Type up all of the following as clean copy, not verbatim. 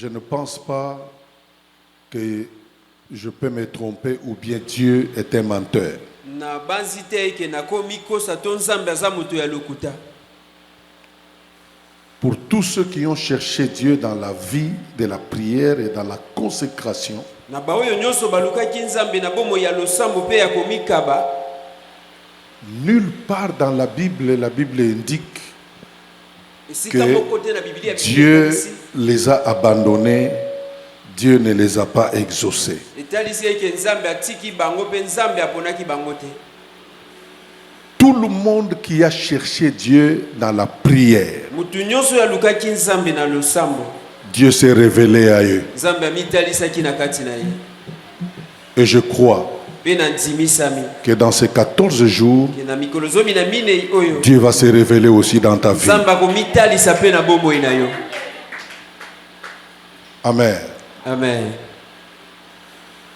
Je ne pense pas que je peux me tromper ou bien Dieu est un menteur. Pour tous ceux qui ont cherché Dieu dans la vie de la prière et dans la consécration, nulle part dans la Bible indique que Dieu les a abandonnés, Dieu ne les a pas exaucés. Tout le monde qui a cherché Dieu dans la prière, Dieu s'est révélé à eux. Et je crois que dans ces 14 jours, Dieu va se révéler aussi dans ta vie. Amen. Amen.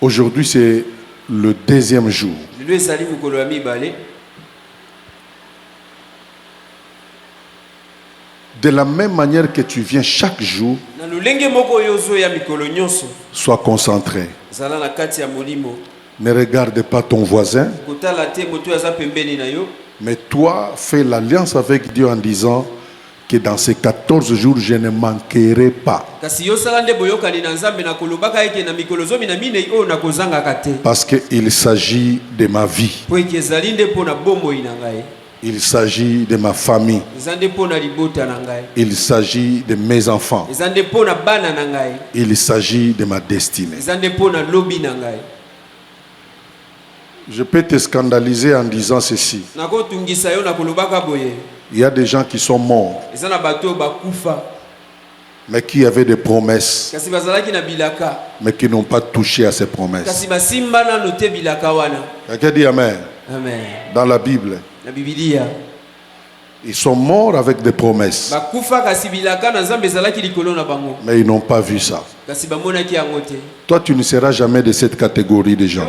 Aujourd'hui, c'est le deuxième jour. De la même manière que tu viens chaque jour, sois concentré. Ne regarde pas ton voisin, mais toi, fais l'alliance avec Dieu en disant que dans ces 14 jours, je ne manquerai pas. Parce qu'il s'agit de ma vie. Il s'agit de ma famille. Il s'agit de mes enfants. Il s'agit de ma destinée. Je peux te scandaliser en disant ceci. Il y a des gens qui sont morts, mais qui avaient des promesses, mais qui n'ont pas touché à ces promesses. Quelqu'un dit Amen. Amen. Dans la Bible, ils sont morts avec des promesses, mais ils n'ont pas vu ça. Toi, tu ne seras jamais de cette catégorie de gens.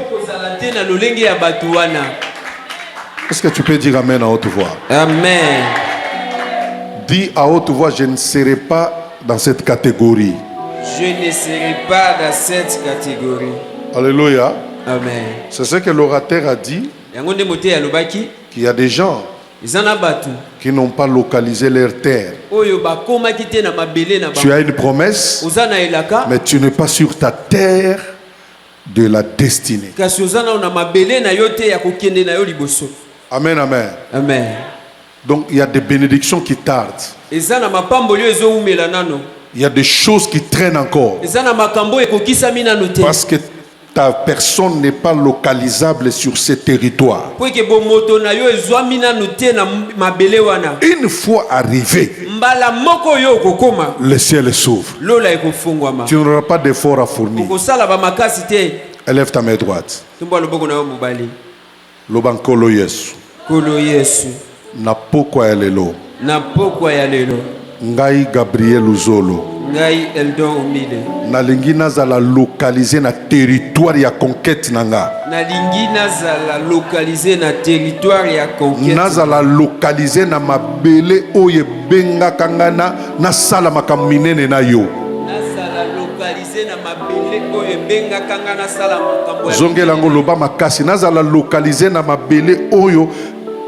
Est-ce que tu peux dire Amen à haute voix? Amen. Dis à haute voix, je ne serai pas dans cette catégorie. Je ne serai pas dans cette catégorie. Alléluia. Amen. C'est ce que l'orateur a dit, qu'il y a des gens qui n'ont pas localisé leur terre. Tu as une promesse, mais tu n'es pas sur ta terre de la destinée. Amen, amen. Amen. Donc il y a des bénédictions qui tardent. Il y a des choses qui traînent encore. Parce que ta personne n'est pas localisable sur ce territoire. Une fois arrivé, le ciel s'ouvre. Tu n'auras pas d'effort à fournir. Élève ta main droite. Lobankolo Yesu. Na pokwa ya lelo. Ngai Gabriel Uzolo. Nalingi nazala localisé na territoire ya conquête nanga. Nazala localisé na mabele oye benga kangana na sala makaminene na yo. Zongelango loba makasi nazala localisé na mabele oyo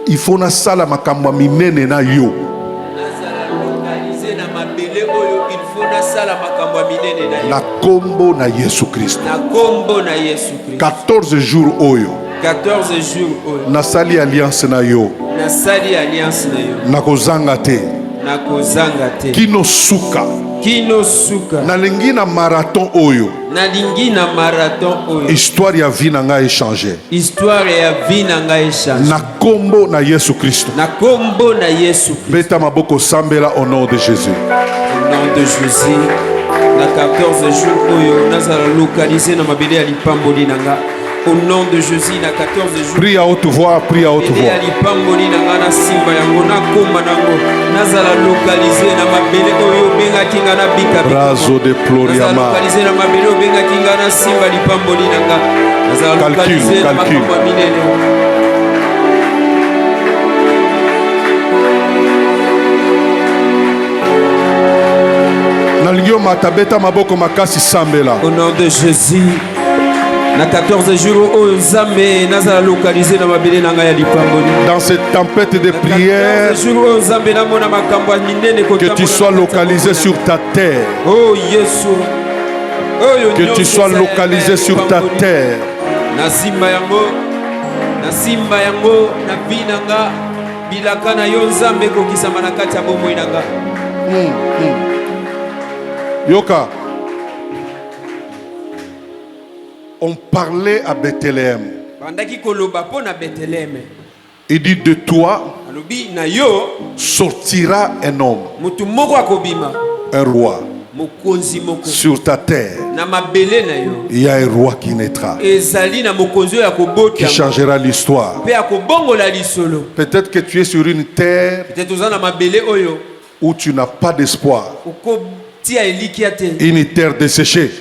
il faut na sala makamwa minene na yo. Na kombo na Yesu Christ. 14 jours oyo. Nasali alliance na yo. Nakozanga te. Kino suka. Nalingi na marathon oyo. Histoire ya vie nanga échanger. Na kombo na Yesu Christ. Beta maboko sambela au nom de Jésus. Au nom de Jésus. Na 14 jours oyo nazala localisé na mabele ya lipamboli nanga. Au nom de Jésus, na 14 jours. Prie à haute voix, prie à haute voix. Brazo de Ploriama. Calcul, calcul. Nalingio matabeta maboko makasi sambela. Au nom de Jésus. Na 14 jours au Nzambe nazala localisé dans mabele na ngai ya lipamboli. Dans cette tempête de prière, que tu sois localisé sur ta terre. Oh Yesu. Que tu sois localisé sur ta terre. Na simba yango na binanga bilaka na yo Nzambe kokisama na kati ya bomoi nanga. Yoka. On parlait à Bethléem. Il dit de toi sortira un homme, un roi. Sur ta terre, il y a un roi qui naîtra, qui changera l'histoire. Peut-être que tu es sur une terre où tu n'as pas d'espoir, une terre desséchée.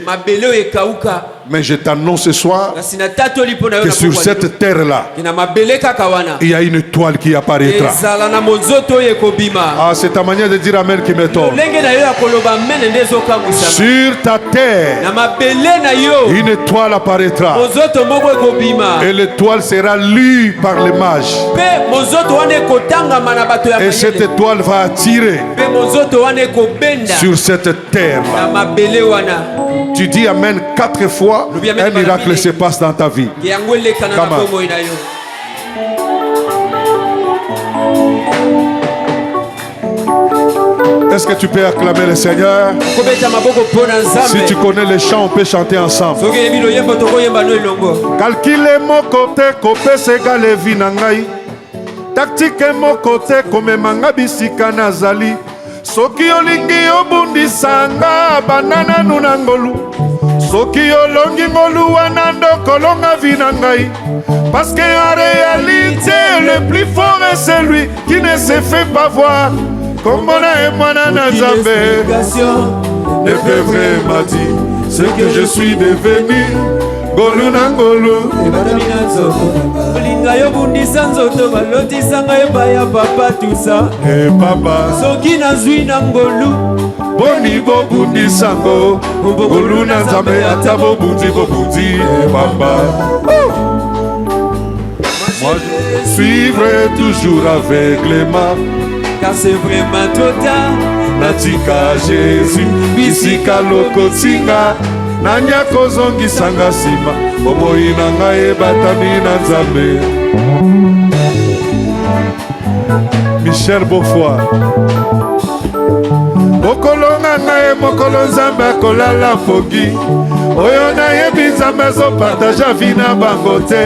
Mais je t'annonce ce soir que sur cette terre-là, il y a une étoile qui apparaîtra. Ah, c'est ta manière de dire amen qui m'étonne. Sur ta terre, une étoile apparaîtra. Et l'étoile sera lue par les mages. Et cette étoile va attirer sur cette terre-là. Tu dis amen 4 fois, un miracle se passe dans ta vie. Est-ce que tu peux acclamer le Seigneur? Si tu connais les chants, on peut chanter ensemble. Calcule mon côté, copé sega le vinangai. Tactique mon côté, comme manga bisika nazali. Soki olingi obundisanga banana nunangolu. Soki olongi ngolu wanando kolonga vinangai. Parce que en réalité le plus fort est celui qui ne se fait pas voir. Comme on a et moi Nazambe ne peut vraiment dire ce que je suis devenu. Golu nangolu Olinga yo bundisa nzoto balotisa ngai baya papa tout ça. Eh papa soki nazwi nangolu boni bo bundisa ngo golu na Nzambe ata bo bundi eh papa. Moi je suivrai toujours aveuglément, car c'est vraiment total. Natika Jésus bisika lokotinga nanya kozongisa sima bomoi na ngai ebatami na Nzambe. Michel Beaufoy. Okolonga ngai mokolo Nzambe akolala mpoki oyo nayebi Nzambe azopartaja vi na bango te,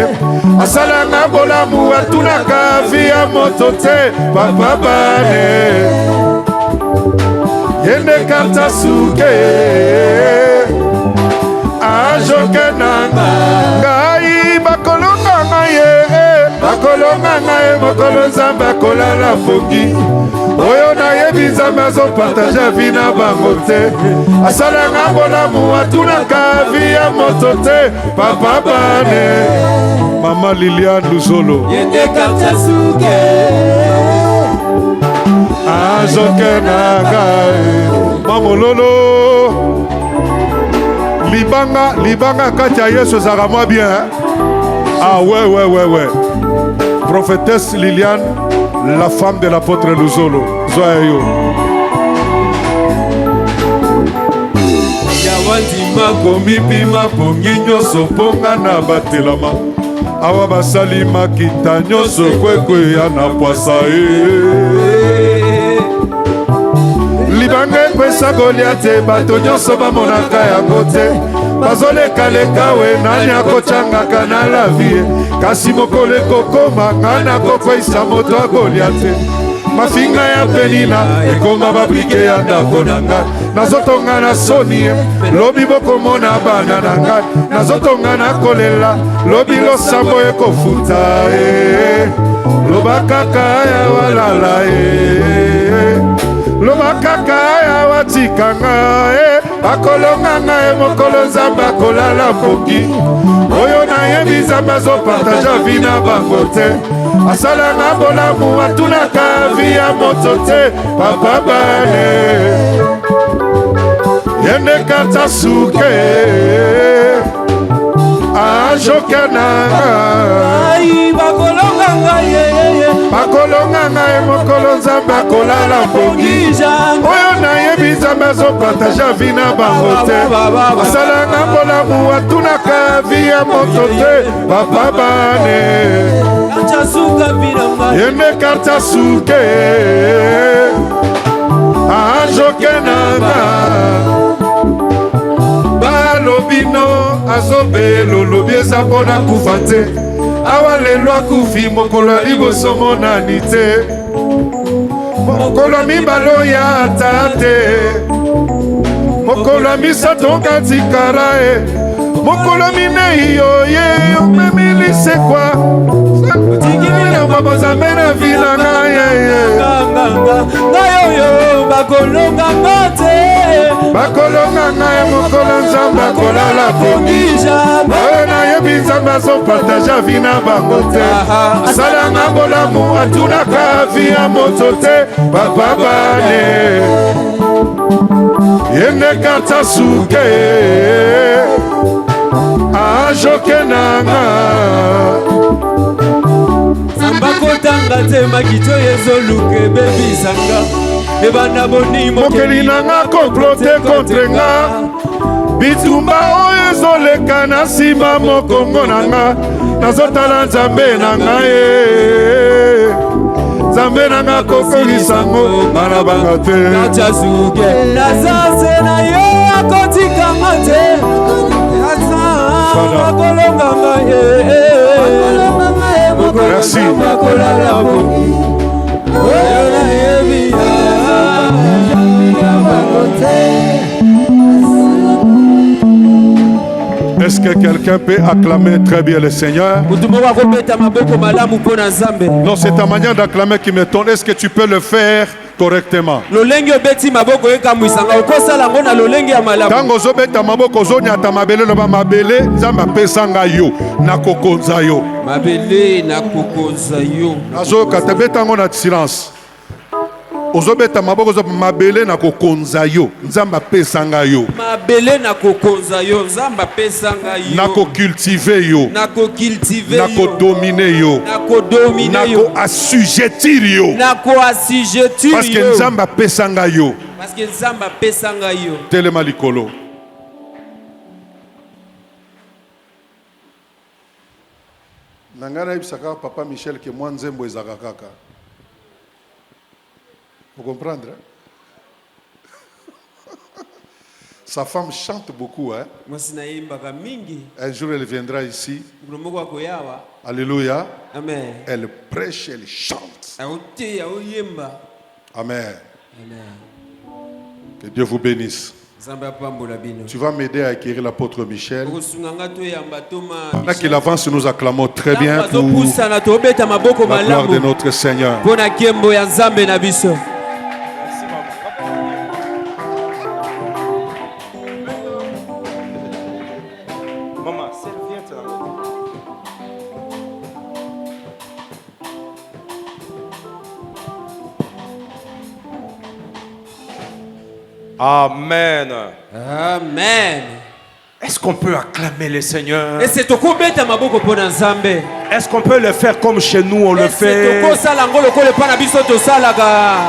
asalanga bolamu atunaka vi ya moto te. Papa bane yende kata suke ajoke nanga ngai bakolonga ngai bakolonga ngai mokolo Nzambe akolala mpoki oyo nayebi Nzambe azopartaja vi na bango te, asalanga bolamu atunaka vi ya moto te. Papa bane Mama Liliane Luzolo yende kata suke ajoke nanga mamololo libanga kati ya Yesu ezaka mwa bien hein? Ah ouais. Prophétesse Liliane, la femme de l'apôtre Luzolo. Zoayo. Yawadima komipima pongi nyonso ponga na batelama. Awa basali makita nyonso kwekwe ya na poasa libanga ekwesa Goliate bato nyonso bamonaka yango te, bazolekaleka we nani akotyangaka na la vie, kasi mokolo ekokoma ngai nakokweyisa moto ya Goliate. Mafinga ya Penina ekoma babrike ya ndako na ngai, nazotonga na soni lobi bokomona bana na ngai, nazotonga na kolela lobi losambo ekofuta loba kaka ya walala loba kaka ya watikanga bakolonga ngai mokolo Nzambe akolala mpoki oyo nayebi Nzambe azopartaja vi na bango te, asalanga bolamu atunaka vi ya moto te. Papa bane yende kata suke ajokenanga bakolonga ngai mokolo nzambe akolala mpongi oyo nayebi nzambe azopartage vi na bango te asalanga bolamu atunaka vi ya moto te papa bane yende karta suke ajokenanga balobino azobelo lobi eza mpona kufa te awa lelo akufi mokolo ya liboso monani te mokolo mibalo ya ata te mokolo misato katikara e mokolo minei yoye omemilisekwa tikimina babozambe na vilanga ngayoyo bakolonganga te bakolonga ngai mokolo nzambe akolala pongija oyo nayebi nzambe azopartage vi na bango te asalanga bolamu atunaka vi ya moto te papa bane yende kata suke ajokenanga bakotanga te makito yezoluke bebisanga ebanda boni mokeli nanga komplote kontre nga bitumba oyo ezoleka na nsima mokongo nanga nazotala nzambe na ngai nzambe nanga kokolisango bana banga te nazase na yo akotikanga te bakolonganga merci Est-ce que quelqu'un peut acclamer très bien le Seigneur? Non, c'est ta manière d'acclamer qui m'étonne. Est-ce que tu peux le faire correctement? Tango ozobeta maboko ozonyata mabele loba mabele nzambe apesanga yo nakokonza yo mabele nakokonza yo azoyoka te betango na silence ozobeta maboko ozo mabele nakokonza yo nzambe apesanga yo mabele nakokonza yo nzambe apesanga yo nakocultive yo nakocultive yo nakodomine yo nakodomine yo nakoassujettir yo nakoassujettir yo parce que nzambe apesanga yo parce que nzambe apesanga yo telema likolo nanga nayebisaka papa Michel ke mwa nzembo ezaka kaka. Vous comprenez? Sa femme chante beaucoup. Hein? Un jour, elle viendra ici. Alléluia. Amen. Elle prêche, elle chante. Amen. Que Dieu vous bénisse. Tu vas m'aider à acquérir l'apôtre Michel. Pendant qu'il avance, nous acclamons très bien pour la gloire de notre Seigneur. Amen. Amen. Est-ce qu'on peut acclamer le Seigneur? Est-ce qu'on peut le faire comme chez nous on le fait?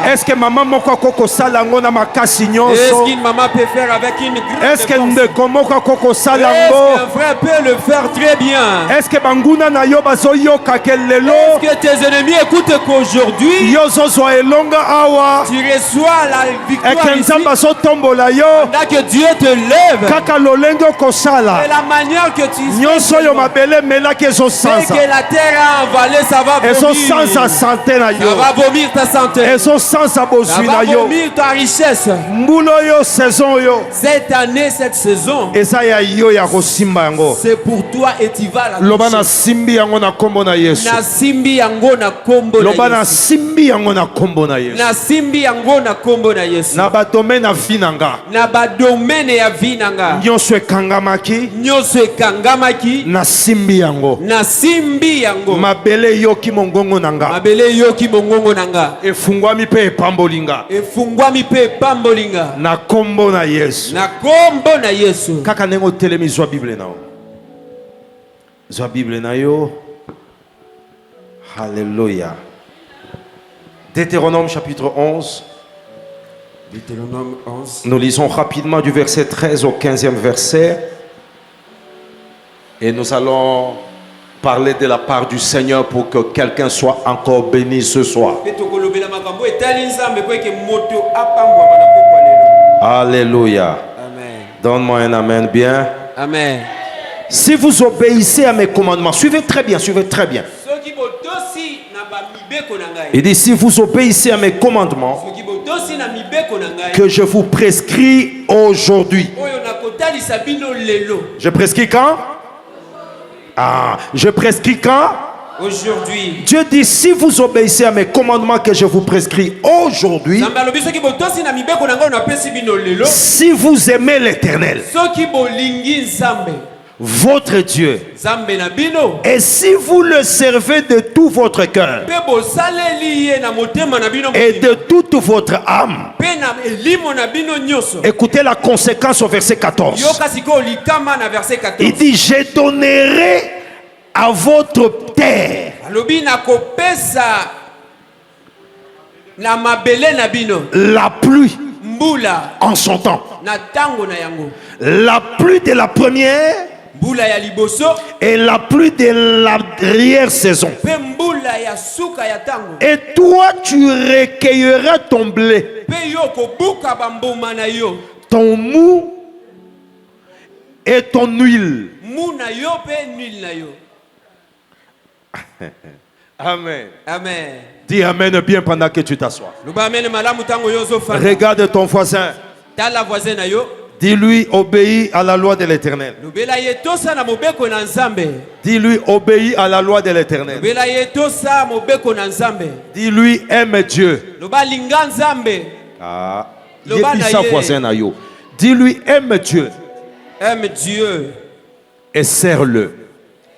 Est-ce que maman moko koko salango na makasi nyonso? Est-ce qu'une maman peut faire avec une grande? Est-ce que ndeko moko koko salango? Est-ce qu'un frère peut le faire très bien? Est-ce que banguna na yo bazoyoka kelelo? Est-ce que tes ennemis écoutent qu'aujourd'hui yozo zo elonga awa tu reçois la victoire ici? Ekenza bazo tombola yo. Pendant que Dieu te lève. Kaka lolenge kosala. Et la manière que tu nyonso yo mabele melaki ezo sansa. que la terre a avalé, ça va vomir. Ezo sansa santé na yo. Ça va vomir ta santé. Ezo sansa bozwi na Ça va yo. vomir ta richesse. Mbulo yo saison yo. Cette année, cette saison, eza ya yo ya kosimba yango. c'est pour toi et tu vas la loba na simbi yango na kombo na Yesu. na simbi yango na kombo na loba na Yesu. simbi yango na kombo na Yesu. Na simbi yango na kombo na Yesu. na badomaine na vie nanga. Na badomaine ya vie nanga. nyonso ekangamaki Nyonso ekangamaki. na simbi yango. Na simbi esimbi yango mabele yoki mongongo nanga mabele yoki mongongo nanga efungwami pe epambolinga efungwami pe epambolinga na kombo na Yesu. na kombo na Yesu. Kaka ndenge otelemi zwa Bible na yo. Zwa Bible na yo. Alléluia. Deutéronome chapitre 11. Deutéronome 11. Nous lisons rapidement du verset 13 au 15e verset. Et nous allons parler de la part du Seigneur pour que quelqu'un soit encore béni ce soir. Alléluia. Amen. Donne-moi un amen bien. Amen. Si vous obéissez à mes commandements, suivez très bien, suivez très bien. Il dit, si vous obéissez à mes commandements que je vous prescris aujourd'hui. Je prescris quand? Je prescris quand? Aujourd'hui. Dieu dit, si vous obéissez à mes commandements que je vous prescris aujourd'hui, si vous aimez l'Éternel, votre Dieu, et si vous le servez de tout votre cœur et de toute votre âme, écoutez la conséquence au verset 14. Il dit, je donnerai à votre terre la pluie en son temps, la pluie de la première et la pluie de l'arrière-saison. Et toi, tu recueilleras ton blé, ton mou et ton huile. Amen. Amen. Dis amen bien pendant que tu t'assois. Regarde ton voisin. Dis-lui, obéis à la loi de l'Éternel. Dis-lui, obéis à la loi de l'Éternel. Dis-lui, aime Dieu. Dis-lui, aime Dieu. Aime Dieu. Et serre-le.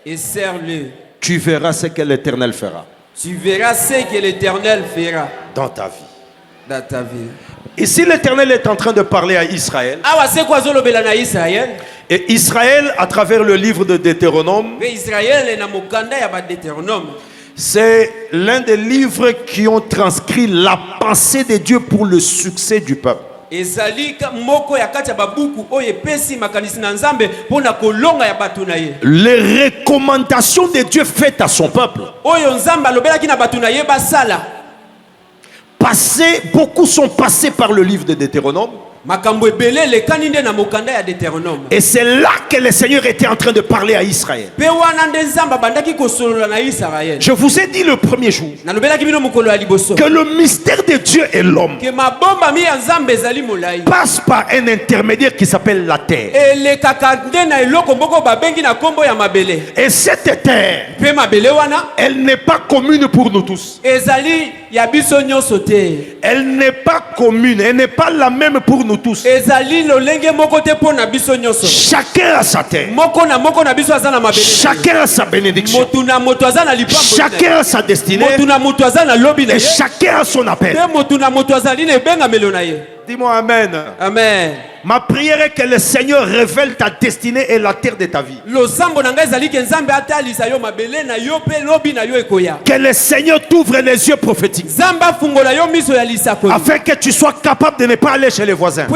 Et serre-le. Tu verras ce que l'Éternel fera. Tu verras ce que l'Éternel fera dans ta vie. Dans ta vie. Ici, l'Éternel est en train de parler à Israël. Et Israël, à travers le livre de Deutéronome, c'est l'un des livres qui ont transcrit la pensée de Dieu pour le succès du peuple. Les recommandations de Dieu faites à son peuple. Beaucoup sont passés par le livre de Deutéronome. Et c'est là que le Seigneur était en train de parler à Israël. Je vous ai dit le premier jour que le mystère de Dieu et l'homme passe par un intermédiaire qui s'appelle la terre. Et cette terre, elle n'est pas commune pour nous tous. Elle n'est pas commune, elle n'est pas la même pour nous tous. Chacun a sa terre. Chacun a sa bénédiction. Chacun a sa destinée. Et chacun a son appel. Dis-moi amen. Amen. Ma prière est que le Seigneur révèle ta destinée et la terre de ta vie. Que le Seigneur t'ouvre les yeux prophétiques. Afin que tu sois capable de ne pas aller chez les voisins.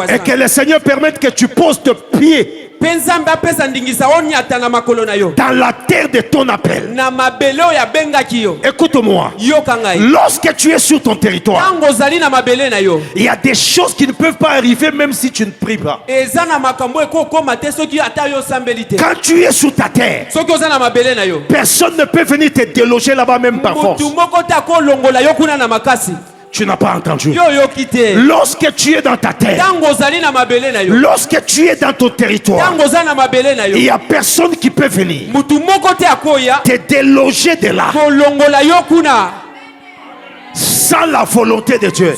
Et que le Seigneur permette que tu poses tes pieds dans la terre de ton appel. Écoute-moi. Lorsque tu es sur ton territoire, il y a des choses qui ne peuvent pas arriver même si tu ne pries pas. Quand tu es sur ta terre, personne ne peut venir te déloger là-bas même par force. Tu n'as pas entendu. Lorsque tu es dans ta terre, lorsque tu es dans ton territoire, il n'y a personne qui peut venir te déloger de là. sans la volonté de Dieu.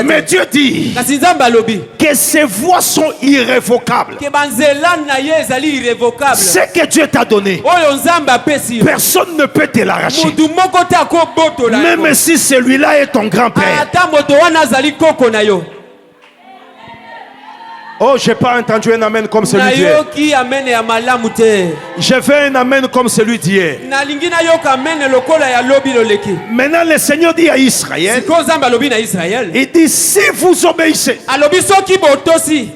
Mais Dieu dit que ses voies sont irrévocables. Ce que Dieu t'a donné, personne ne peut te l'arracher. Même si celui-là est ton grand-père. Oh, j'ai pas entendu un amen comme celui d'hier. J'ai fait un amen comme celui d'hier. Maintenant, le Seigneur dit à Israël, il dit, si vous obéissez,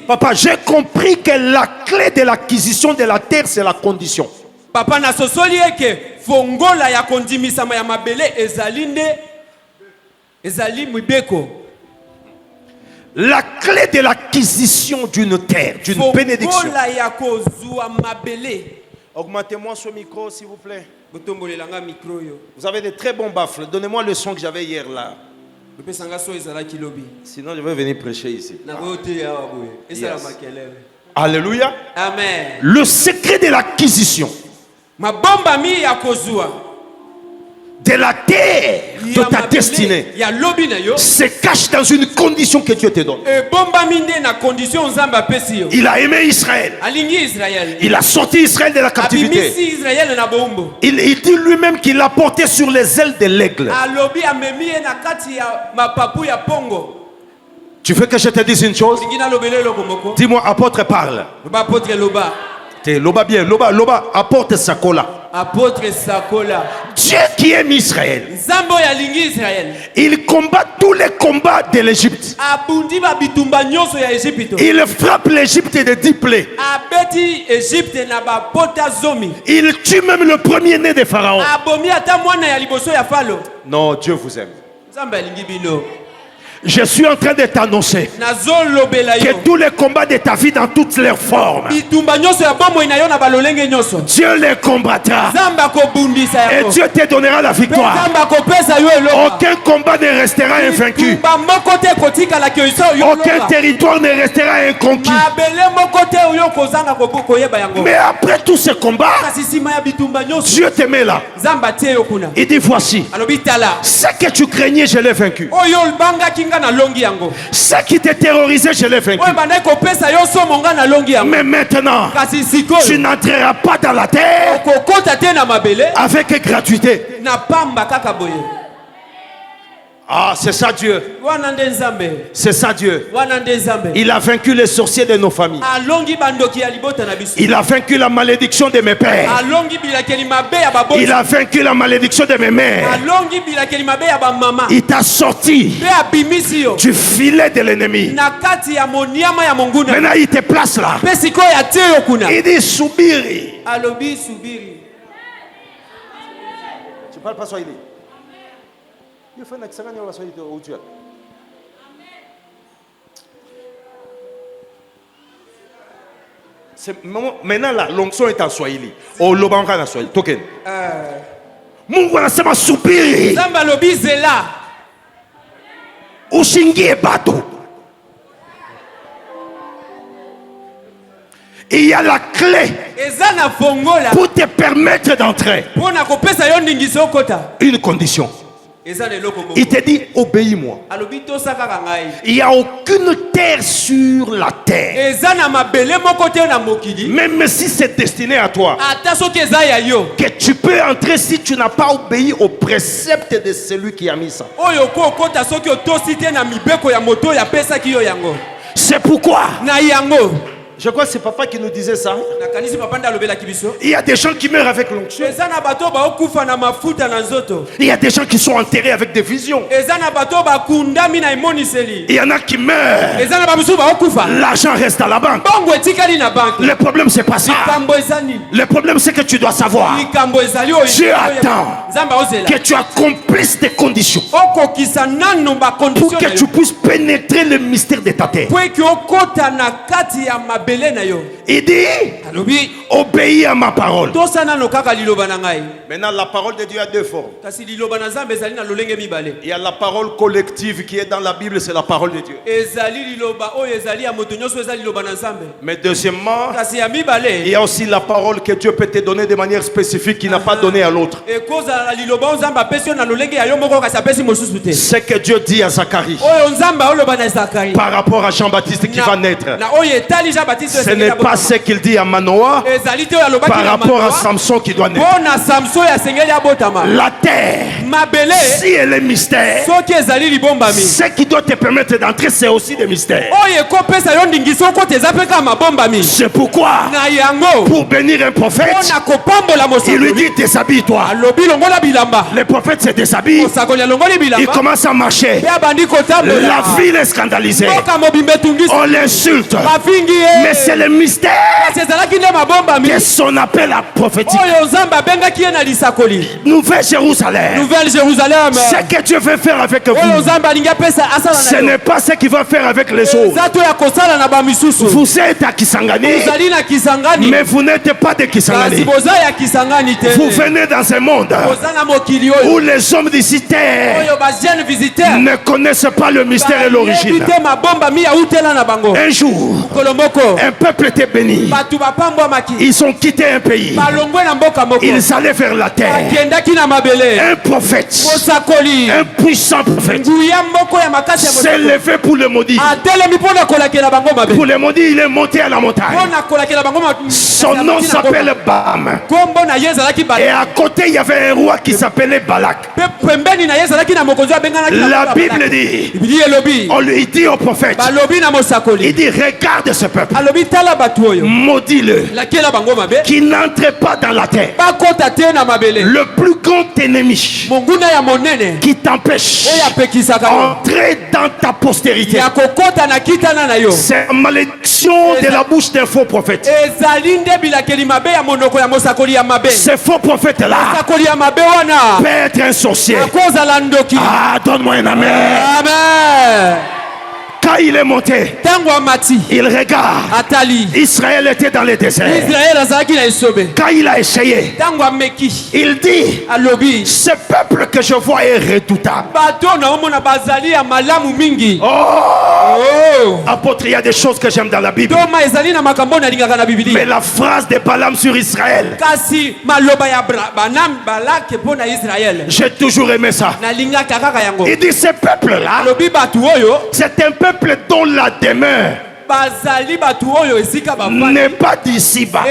papa, j'ai compris que la clé de l'acquisition de la terre, c'est la condition. Papa na sosoli eke fongola ya kondimisama ya mabele ezali mibeko. La clé de l'acquisition d'une terre, d'une bénédiction. Augmentez-moi ce micro, s'il vous plaît. Vous avez de très bons baffles. Donnez-moi le son que j'avais hier là. Sinon, je vais venir prêcher ici. Yes. Alléluia. Amen. Le secret de l'acquisition de la terre de ta destinée se cache dans une condition que Dieu te donne. Il a aimé Israël. Il a sorti Israël de la captivité. Il dit lui-même qu'il l'a porté sur les ailes de l'aigle. Tu veux que je te dise une chose? Dis-moi, apôtre parle. Loba bien, Loba, apporte Sakola. Apôtre Sakola. Dieu qui aime Israël. Il combat tous les combats de l'Égypte. Il frappe l'Égypte de 10 plaies. Il tue même le premier-né de Pharaon. Non, Dieu vous aime. Je suis en train de t'annoncer que tous les combats de ta vie dans toutes leurs formes, Dieu les combattra et Dieu te donnera la victoire. Aucun combat ne restera invaincu. Aucun territoire ne restera inconquis. Mais après tous ces combats, Dieu te met là. Il dit, voici, ce que tu craignais, je l'ai vaincu. Ce qui te terrorisait, je l'ai vaincu. Mais maintenant, tu n'entreras pas dans la terre avec gratuité. Ah, c'est ça Dieu. C'est ça Dieu. Il a vaincu les sorciers de nos familles. Il a vaincu la malédiction de mes pères. Il a vaincu la malédiction de mes mères. Il t'a sorti du filet de l'ennemi. Maintenant il te place là. Il dit Soubiri. Tu parles pas Swahili? Il fait un excellent où tu es. Maintenant là, l'onction est en Swahili. Oh, l'obanka en Swahili. Token. Mungu anasema subiri. Zamba lobi zela. Ushingie bato. Il y a la clé pour te permettre d'entrer. Une condition. Il te dit, obéis-moi. Il n'y a aucune terre sur la terre, même si c'est destiné à toi, que tu peux entrer si tu n'as pas obéi au précepte de celui qui a mis ça. C'est pourquoi je crois que c'est papa qui nous disait ça. Il y a des gens qui meurent avec l'onction. Il y a des gens qui sont enterrés avec des visions. Il y en a qui meurent. L'argent reste à la banque. Le problème c'est pas ça. Le problème c'est que tu dois savoir. Dieu attend que tu accomplisses tes conditions pour que tu puisses pénétrer le mystère de ta terre. Il dit, obéis à ma parole. Maintenant, la parole de Dieu a deux formes. Il y a la parole collective qui est dans la Bible, c'est la parole de Dieu. Mais deuxièmement, il y a aussi la parole que Dieu peut te donner de manière spécifique qu'il n'a pas donné à l'autre. Ce que Dieu dit à Zacharie par rapport à Jean-Baptiste qui va naître, ce n'est pas ce qu'il dit à Manoah par rapport à Samson qui doit naître. La terre, si elle est mystère, ce qui doit te permettre d'entrer, c'est aussi des mystères. C'est pourquoi, pour bénir un prophète, il lui dit déshabille-toi. Le prophète se déshabille, il commence à marcher. La ville est scandalisée, on l'insulte, mais c'est le mystère de son appel à prophétique. Nouvelle Jérusalem, ce que Dieu veut faire avec vous, ce n'est pas ce qu'il va faire avec les autres. Vous êtes à Kisangani, mais vous n'êtes pas de Kisangani. Vous venez dans un monde où les hommes d'ici terre ne connaissent pas le mystère et l'origine. Un jour, un peuple était béni. Ils ont quitté un pays, ils allaient vers la terre. Un prophète, un puissant prophète, s'est levé pour le maudire. Pour le maudire, il est monté à la montagne. Son nom s'appelle Bam. Et à côté, il y avait un roi qui s'appelait Balak. La Bible dit, on lui dit au prophète, il dit, regarde ce peuple, maudis-le, qui n'entre pas dans la terre. Le plus grand ennemi qui t'empêche d'entrer dans ta postérité, c'est la malédiction de la bouche d'un faux prophète. Ce faux prophète-là peut être un sorcier. Ah, donne-moi un amen. Amen. Quand il est monté, il regarde. Israël était dans le désert. Quand il a essayé, il dit, ce peuple que je vois est redoutable. Oh, apôtre, il y a des choses que j'aime dans la Bible. Mais la phrase de Balaam sur Israël, j'ai toujours aimé ça. Il dit, ce peuple-là, c'est un peuple dont la demeure n'est pas d'ici-bas.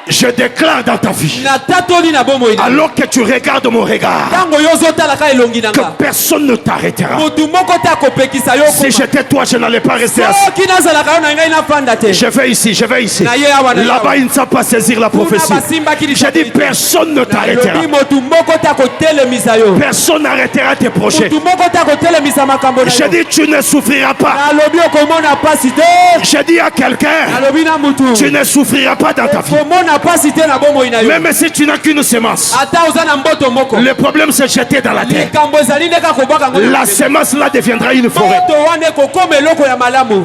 Je déclare dans ta vie, alors que tu regardes mon regard, que personne ne t'arrêtera. Si j'étais toi, je n'allais pas rester assis. Je vais ici, je vais ici. Là-bas, il ne savent pas saisir la prophétie. Je dis, personne ne t'arrêtera. Personne n'arrêtera tes projets. Je dis, tu ne souffriras pas. Je dis à quelqu'un, tu ne souffriras pas dans ta vie. Même si tu n'as qu'une semence, le problème c'est jeté dans la terre. La semence là deviendra une forêt.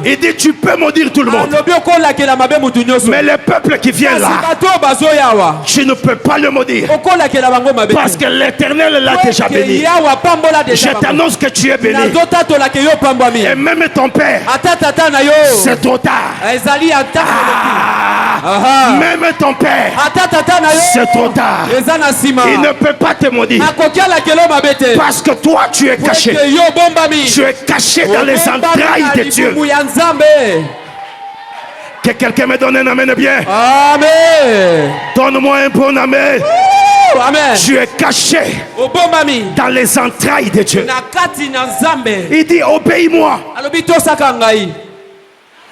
Il dit, tu peux maudire tout le monde, mais le peuple qui vient là, tu ne peux pas le maudire, parce que l'Éternel l'a déjà béni. Je t'annonce que tu es béni. Et même ton père, c'est trop tard. Même ton père, c'est trop tard. Il ne peut pas te maudire, parce que toi tu es caché. Tu es caché dans les entrailles de Dieu. Que quelqu'un me donne un amen bien. Amen. Donne-moi un bon amen. Amen. Tu es caché dans les entrailles de Dieu. Il dit, obéis-moi.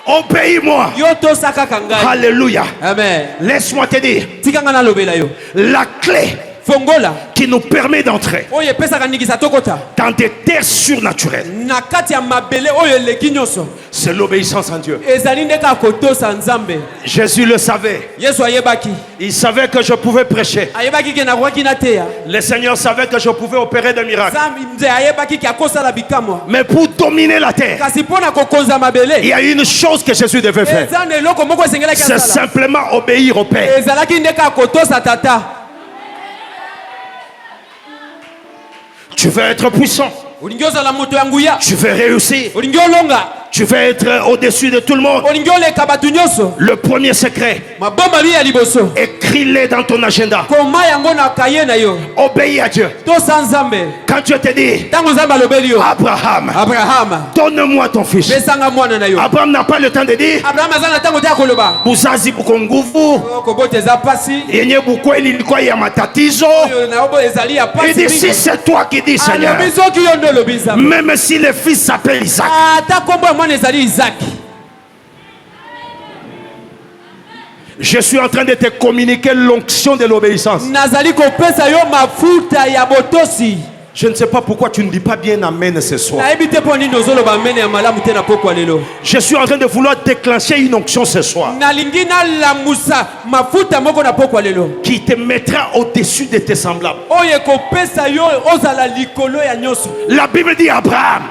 Obéis-moi. Alléluia. Amen. Laisse-moi te dire, la clé qui nous permet d'entrer dans des terres surnaturelles, C'est l'obéissance en Dieu. Jésus le savait. Il savait que je pouvais prêcher. Le Seigneur savait que je pouvais opérer des miracles. Mais pour dominer la terre, il y a une chose que Jésus devait faire. C'est simplement obéir au Père. Tu veux être puissant. Tu veux réussir. Tu veux être au-dessus de tout le monde. Le premier secret, écris-le dans ton agenda. Obéis à Dieu. Quand Dieu te dit, Abraham, donne-moi ton fils. Abraham n'a pas le temps de dire, Buzazi bukonguvu, yenye bukweli ilikuwa ya matatizo. Il dit, si c'est toi qui dis, Seigneur, même si le fils s'appelle Isaac, je suis en train de te communiquer l'onction de l'obéissance. Je ne sais pas pourquoi tu ne dis pas bien amen ce soir. Je suis en train de vouloir déclencher une onction ce soir qui te mettra au-dessus de tes semblables. La Bible dit Abraham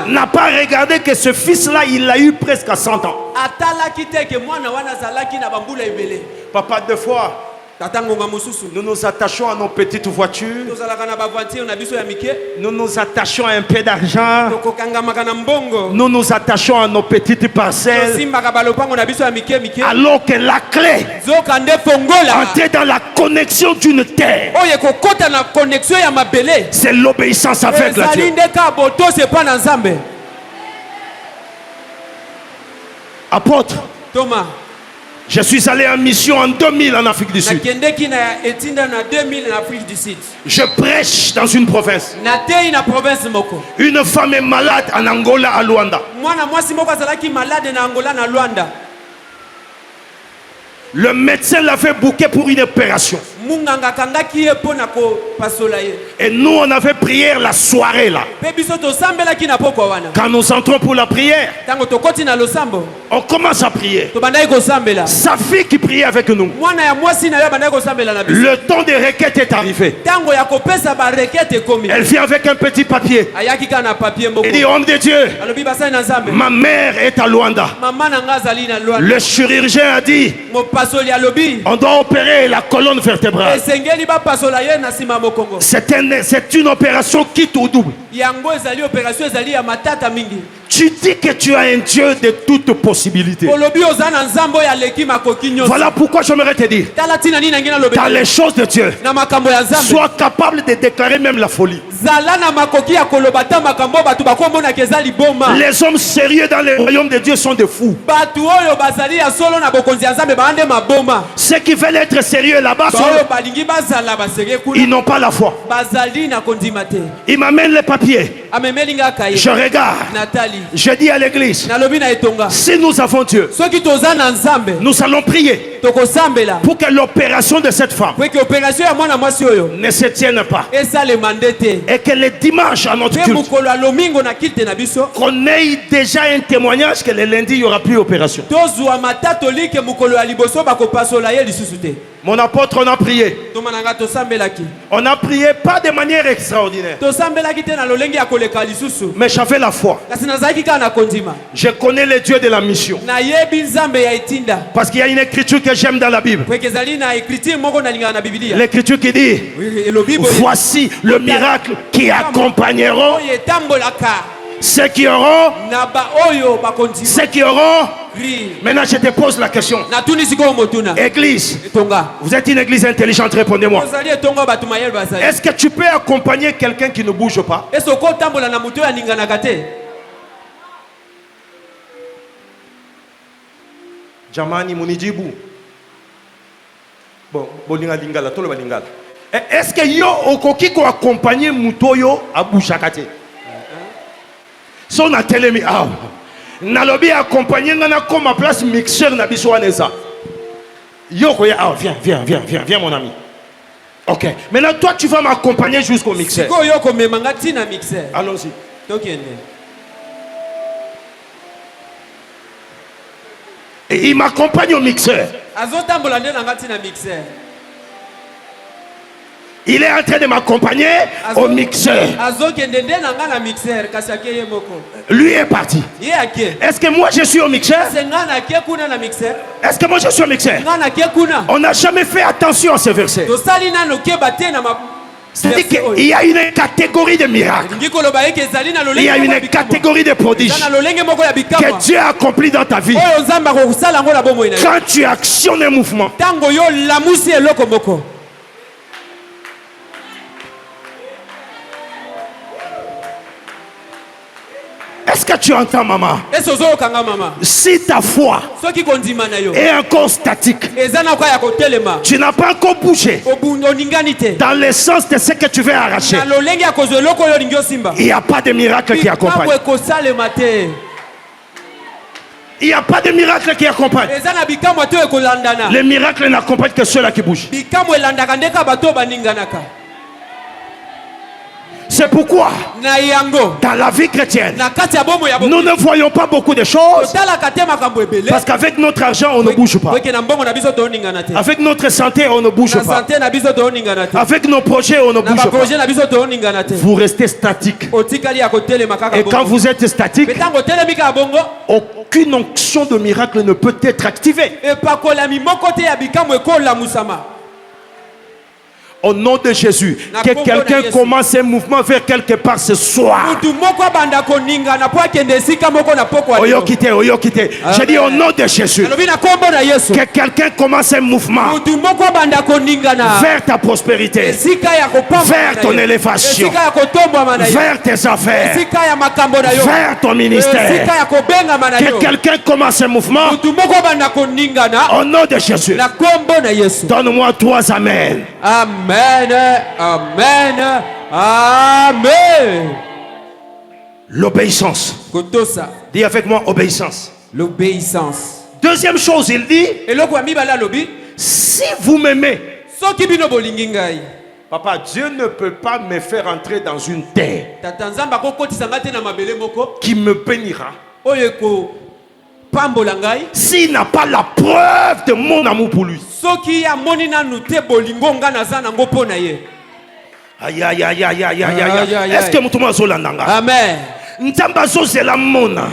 n'a pas regardé que ce fils-là, il l'a eu presque à 100 ans. Papa, deux fois, nous nous attachons à nos petites voitures. Nous nous attachons à un peu d'argent. Nous nous attachons à nos petites parcelles. Alors que la clé, entrer dans la connexion d'une terre, c'est l'obéissance avec la Dieu. Apôtre Thomas, je suis allé en mission en 2000 en Afrique du Sud. Je prêche dans une province. Une femme est malade en Angola, à Luanda. Le médecin l'avait booké pour une opération. Et nous, on avait prière la soirée là. Quand nous entrons pour la prière, on commence à prier. Sa fille qui priait avec nous, le temps des requêtes est arrivé. Elle vient avec un petit papier. Elle dit, homme de Dieu, ma mère est à Luanda. Le chirurgien a dit, on doit opérer la colonne vertébrale. C'est une opération qui tout double. Tu dis que tu as un Dieu de toutes possibilités. Voilà pourquoi j'aimerais te dire, dans les choses de Dieu, sois capable de déclarer même la folie. Les hommes sérieux dans le royaume de Dieu sont des fous. Ceux qui veulent être sérieux là-bas, ils n'ont pas la foi. Il m'amène les papiers. Je regarde. Je dis à l'église, si nous avons Dieu, nous allons prier pour que l'opération de cette femme ne se tienne pas. Et que le dimanche à notre culte, qu'on ait déjà un témoignage que le lundi il n'y aura plus d'opération. Mon apôtre, on a prié. On a prié pas de manière extraordinaire. Mais j'avais la foi. Je connais le Dieu de la mission. Parce qu'il y a une écriture que j'aime dans la Bible. L'écriture qui dit, voici le miracle qui accompagneront ceux qui auront. Ceux qui auront. Maintenant je te pose la question. Église, vous êtes une église intelligente, répondez-moi. Est-ce que tu peux accompagner quelqu'un qui ne bouge pas? Jamani munijibu. Bon, bolinga lingala, tolo balingala. Est-ce que yo okoki ko accompagner mutoyo à bouchakate? Son a telemi ah. Nalobi accompagner ngana comme ma place mixeur na biso waneza. Yo koya ah viens mon ami. OK. Maintenant toi tu vas m'accompagner jusqu'au mixeur. Allons-y. Et il m'accompagne au mixeur. Il est en train de m'accompagner au mixeur. Lui est parti. Est-ce que moi je suis au mixeur? Est-ce que moi je suis au mixeur? On n'a jamais fait attention à ce verset. C'est-à-dire qu'il y a une catégorie de miracles. Il y a une catégorie de prodiges que Dieu a accompli dans ta vie. Quand tu actionnes un mouvement, est-ce que tu entends, maman? Si ta foi est encore statique, tu n'as pas encore bougé dans le sens de ce que tu veux arracher, il n'y a pas de miracle qui accompagne. Il n'y a pas de miracle qui accompagne. Les miracles n'accompagnent que ceux-là qui bougent. C'est pourquoi dans la vie chrétienne, nous ne voyons pas beaucoup de choses parce qu'avec notre argent on ne bouge pas, avec notre santé on ne bouge pas, avec nos projets on ne bouge pas. Vous restez statique. Et quand vous êtes statique, aucune onction de miracle ne peut être activée. Au nom de Jésus, que quelqu'un commence un mouvement vers quelque part ce soir. Je dis au nom de Jésus, que quelqu'un commence un mouvement vers ta prospérité, vers ton élévation, vers tes affaires, vers ton ministère. Que quelqu'un commence un mouvement au nom de Jésus. Donne-moi 3 amens. Amen, amen, amen. L'obéissance. Dis avec moi obéissance. L'obéissance. Deuxième chose, il dit, si vous m'aimez, papa, Dieu ne peut pas me faire entrer dans une terre qui me bénira s'il n'a pas la preuve de mon amour pour lui. Aïe, aïe, aïe, aïe, aïe, aïe. Est-ce que Moutouma Zolandanga? Amen. Ntamba Zozela Mona.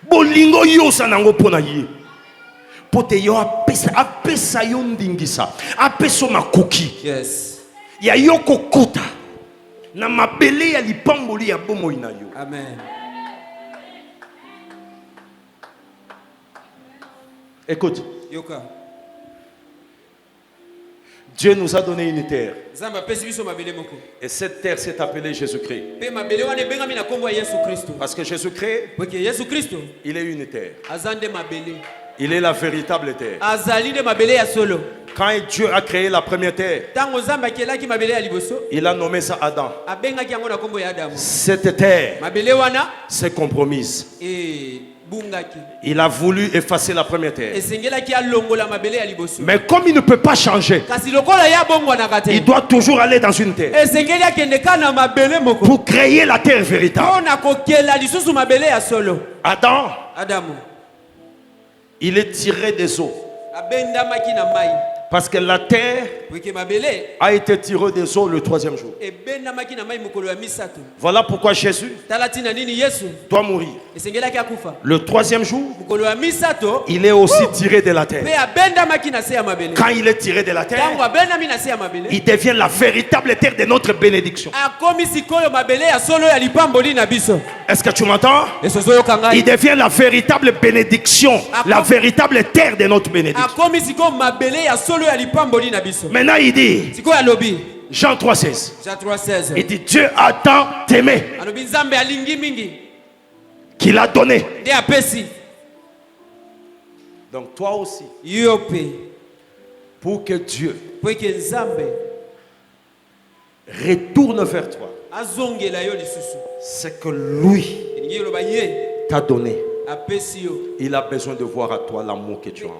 Bolingo Yosa Nango Ponaye. Pote yo apesa yo ndingisa. Apeso makuki. Yes. Ya yoko kota. Na mabele ya lipamboli ya bomo inayo. Amen. Écoute. Yoka. Dieu nous a donné une terre. Et cette terre s'est appelée Jésus-Christ. Parce que Jésus-Christ, il est une terre. Il est la véritable terre. Quand Dieu a créé la première terre, il a nommé ça Adam. Cette terre s'est compromise. Il a voulu effacer la première terre. Mais comme il ne peut pas changer, il doit toujours aller dans une terre pour créer la terre véritable. Adam, il est tiré des eaux. Parce que la terre a été tirée des eaux le 3e jour. Voilà pourquoi Jésus doit mourir. Le 3e jour, il est aussi tiré de la terre. Quand il est tiré de la terre, il devient la véritable terre de notre bénédiction. Est-ce que tu m'entends? Il devient la véritable bénédiction, la véritable terre de notre bénédiction. Maintenant il dit, Jean 3,16, il dit Dieu a tant aimé qu'il a donné. Donc toi aussi, pour que Dieu retourne vers toi, c'est que lui t'a donné. Il a besoin de voir à toi l'amour que tu as.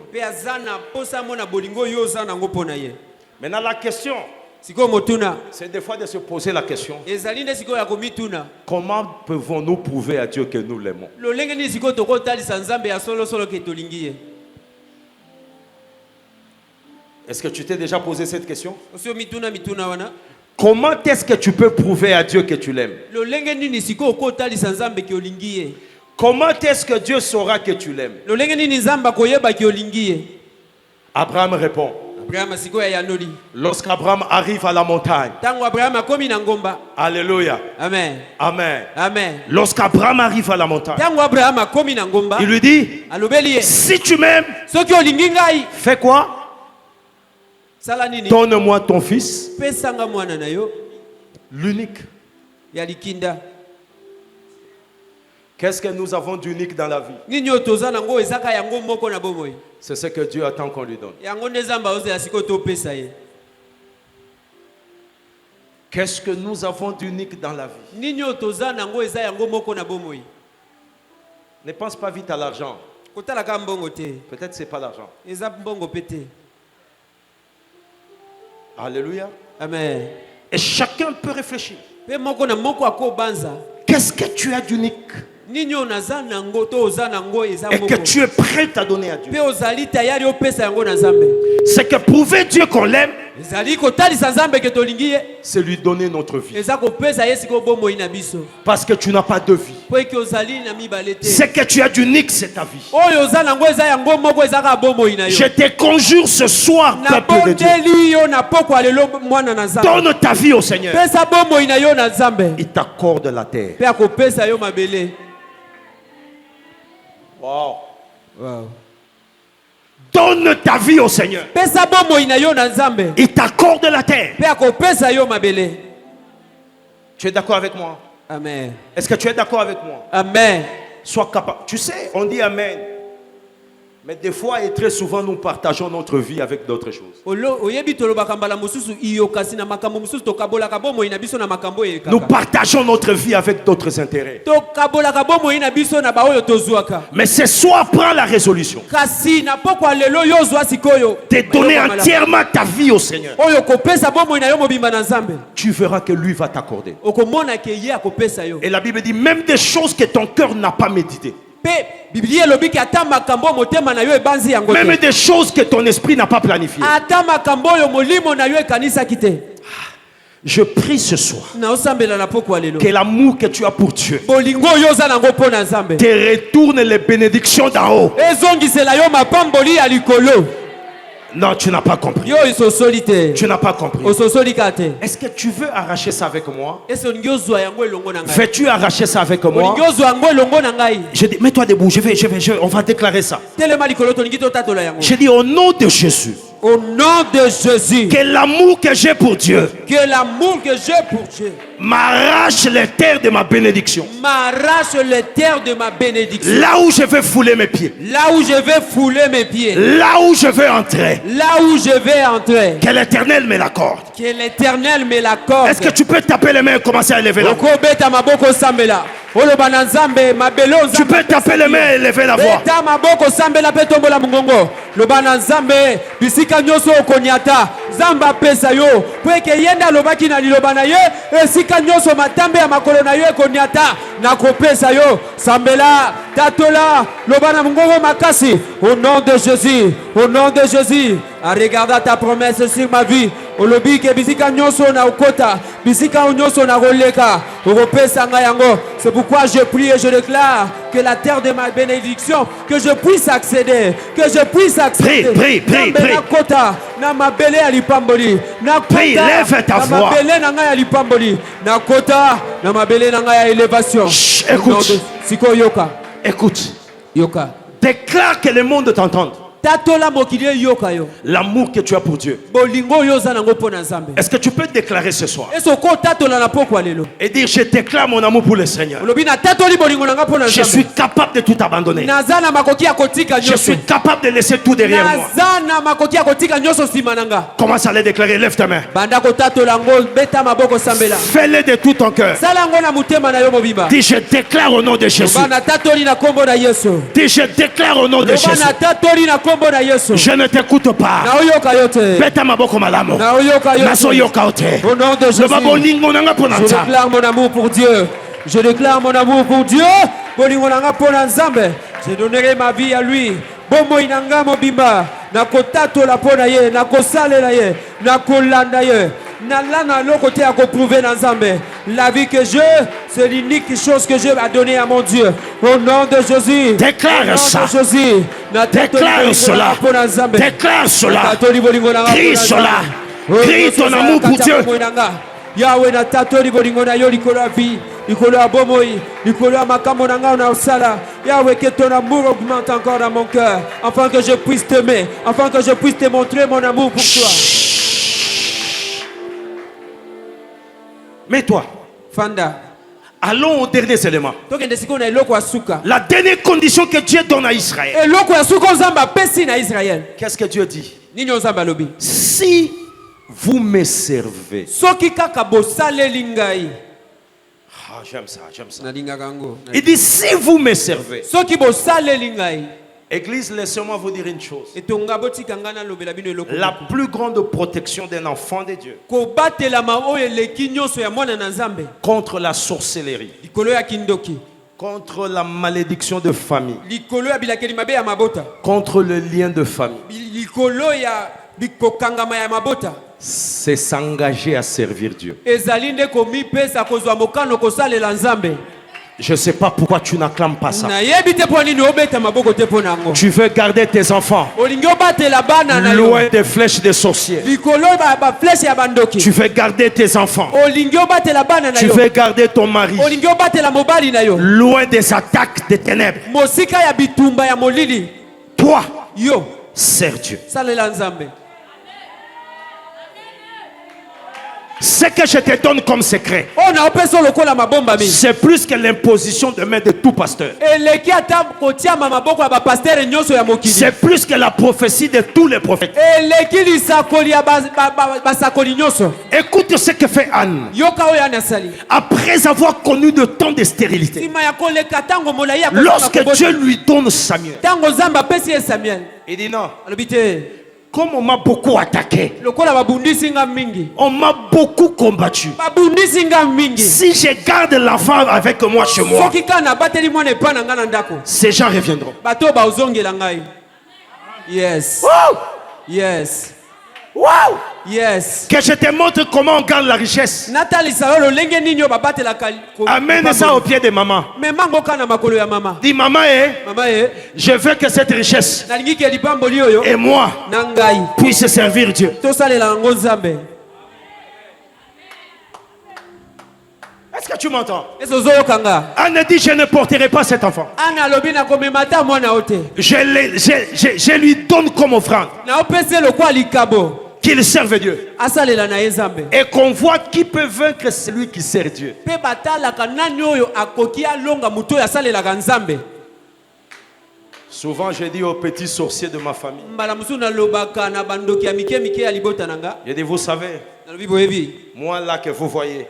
Maintenant la question, c'est des fois de se poser la question, comment pouvons-nous prouver à Dieu que nous l'aimons? Est-ce que tu t'es déjà posé cette question? Comment est-ce que tu peux prouver à Dieu que tu l'aimes? Comment est-ce que Dieu saura que tu l'aimes? Abraham répond. Lorsqu'Abraham arrive à la montagne. Alléluia. Amen. Amen. Amen. Lorsqu'Abraham arrive à la montagne, il lui dit, si tu m'aimes, fais quoi? Donne-moi ton fils, l'unique. Qu'est-ce que nous avons d'unique dans la vie? C'est ce que Dieu attend qu'on lui donne. Qu'est-ce que nous avons d'unique dans la vie? Ne pense pas vite à l'argent. Peut-être c'est pas l'argent. Alléluia. Amen. Et chacun peut réfléchir. Qu'est-ce que tu as d'unique et que tu es prêt à donner à Dieu? C'est que prouver Dieu qu'on l'aime, c'est lui donner notre vie. Parce que tu n'as pas de vie. C'est que tu as d'unique, c'est ta vie. Je te conjure ce soir, peuple de Dieu. Donne ta vie au Seigneur. Il t'accorde la terre. Wow. Wow. Donne ta vie au Seigneur. Il t'accorde la terre. Tu es d'accord avec moi? Amen. Est-ce que tu es d'accord avec moi? Amen. Sois capable. Tu sais, on dit Amen. Mais des fois et très souvent, nous partageons notre vie avec d'autres choses. Nous partageons notre vie avec d'autres intérêts. Mais ce soir, prends la résolution de donner entièrement ta vie au Seigneur. Tu verras que lui va t'accorder. Et la Bible dit même des choses que ton cœur n'a pas méditées. Même des choses que ton esprit n'a pas planifiées. Je prie ce soir que l'amour que tu as pour Dieu te retourne les bénédictions d'en haut. Non, tu n'as pas compris. Tu n'as pas compris. Est-ce que tu veux arracher ça avec moi? Veux-tu arracher ça avec moi? Je dis, mets-toi debout, on va déclarer ça. Je dis au nom de Jésus. Au nom de Jésus. Que l'amour que j'ai pour Dieu. Que l'amour que j'ai pour Dieu. M'arrache les terres de ma bénédiction. M'arrache les terres de ma bénédiction. Là où je vais fouler mes pieds. Là où je vais fouler mes pieds. Là où je vais entrer. Là où je vais entrer. Que l'Éternel me l'accorde. Que l'Éternel me l'accorde. Est-ce que tu peux taper les mains et commencer à élever la voix? Tu peux taper les mains et élever la voix. Zamba pesa yo kweke yenda lobaki na liloba na ye esika nyoso matambe ya makolo na yo ekoniata na kopesa yo sambela tatola lobana mungongo makasi au nom de Jésus, au nom de Jésus. À regarder ta promesse sur ma vie. Olobi ke bisika nyoso na ukota bisika nyoso na roleka opesa nga yango. C'est pourquoi je prie et je déclare que la terre de ma bénédiction, que je puisse accéder, que je puisse accéder. Prie. Na mabele ya lipamboli na kota lève ta voix. Na mabele na ngai ya lipamboli na kota na mabele na ngai ya élévation. Écoute. Siko yoka. Écoute. Yoka. Déclare que le monde t'entende. L'amour que tu as pour Dieu. Est-ce que tu peux déclarer ce soir et dire je déclare mon amour pour le Seigneur. Je suis capable de tout abandonner. Je suis capable de laisser tout derrière moi. Commence à le déclarer, lève ta main. Fais-le de tout ton cœur. Dis je déclare au nom de Jésus. Dis je déclare au nom de Jésus. Je ne t'écoute pas. Au nom de Jésus, je déclare mon amour pour Dieu. Je déclare mon amour pour Dieu. Je donnerai ma vie à lui. Bomo inanga mobimba. nakotatola mpo na ye, nakosalela ye, nakolanda ye. Nalana l'autre côté à prouver dans Zambé. La vie que je, c'est l'unique chose que Dieu a donnée à mon Dieu. Au nom de Jésus. Déclare ça. Jésus. Déclare cela. Déclare cela. Crie cela. Crie ton amour pour Dieu. Yahweh na tatori bolingo na yo likolo ya vie, likolo ya bomoi, likolo ya makambo na ngao na osala. Yahweh, que ton amour augmente encore dans mon cœur, afin que je puisse t'aimer, afin que je puisse te montrer mon amour pour toi. Mets-toi. Fanda. Allons au dernier élément. La dernière condition que Dieu donne à Israël. Qu'est-ce que Dieu dit? Si vous me servez. Ah, j'aime ça, j'aime ça. Il dit si vous me servez. Église, laissez-moi vous dire une chose. La plus grande protection d'un enfant de Dieu contre la sorcellerie, contre la malédiction de famille, contre le lien de famille, c'est s'engager à servir Dieu. Je ne sais pas pourquoi tu n'acclames pas ça. Tu veux garder tes enfants loin des flèches des sorciers. Tu veux garder tes enfants. Tu veux garder ton mari loin des attaques des ténèbres. Toi, sers Dieu. Ce que je te donne comme secret, c'est plus que l'imposition de main de tout pasteur. C'est plus que la prophétie de tous les prophètes. Écoute ce que fait Anne. Après avoir connu de temps de stérilité, lorsque Dieu lui donne Samuel, il dit non. Comme on m'a beaucoup attaqué, on m'a beaucoup combattu. Si je garde l'enfant avec moi chez moi, ces gens reviendront. Yes. Wow. Yes. Wow. Yes. Que je te montre comment on garde la richesse. Amène ça au pied de maman. Dis maman, je veux que cette richesse et moi puisse servir Dieu. Est-ce que tu m'entends? Anne dit je ne porterai pas cet enfant. Je lui donne comme offrande qu'il serve Dieu. Et qu'on voit qui peut vaincre celui qui sert Dieu. Souvent je dis aux petits sorciers de ma famille, je dis vous savez, moi là que vous voyez,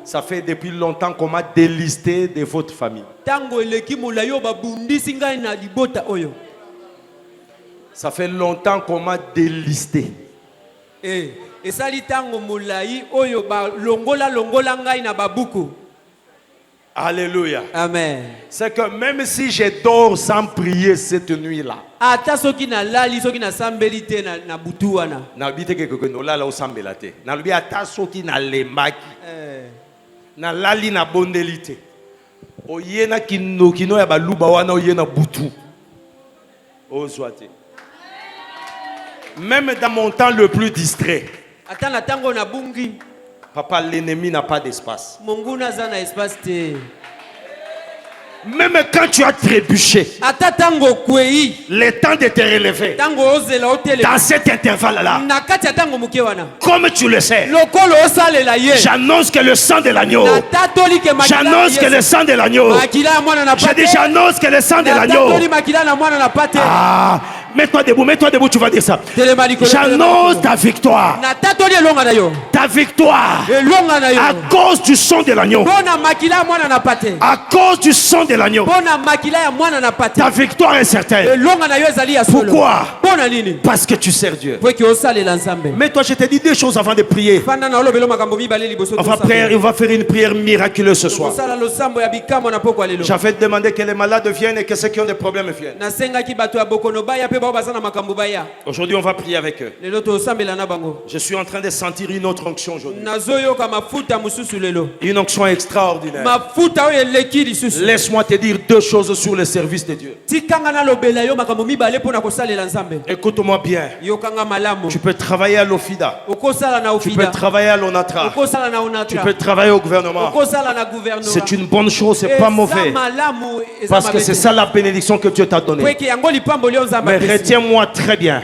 ça fait depuis longtemps qu'on m'a délisté de votre famille. Ça fait longtemps qu'on m'a délisté. Alléluia. Amen. C'est que même si je dors sans prier cette nuit-là, même dans mon temps le plus distrait, papa, l'ennemi n'a pas d'espace. Même quand tu as trébuché, le temps de te relever, dans cet intervalle-là, comme tu le sais, j'annonce que le sang de l'agneau, j'annonce que le sang de l'agneau, je dis j'annonce que le sang de l'agneau, mets-toi debout, tu vas dire ça. J'annonce ta victoire. Ta victoire. À cause du sang de l'agneau. À cause du sang de l'agneau. Ta victoire est certaine. Pourquoi? Parce que tu sers Dieu. Mais toi, je te dis deux choses avant de prier. On va faire une prière miraculeuse ce soir. J'avais demandé que les malades viennent et que ceux qui ont des problèmes viennent. Aujourd'hui, on va prier avec eux. Je suis en train de sentir une autre onction aujourd'hui. Une onction extraordinaire. Laisse-moi te dire deux choses sur le service de Dieu. Écoute-moi bien. Tu peux travailler à l'Ofida. Tu peux travailler à l'Onatra. Tu peux travailler au gouvernement. C'est une bonne chose, c'est pas mauvais. Parce que c'est ça la bénédiction que Dieu t'a donnée. Mais retiens-moi très bien.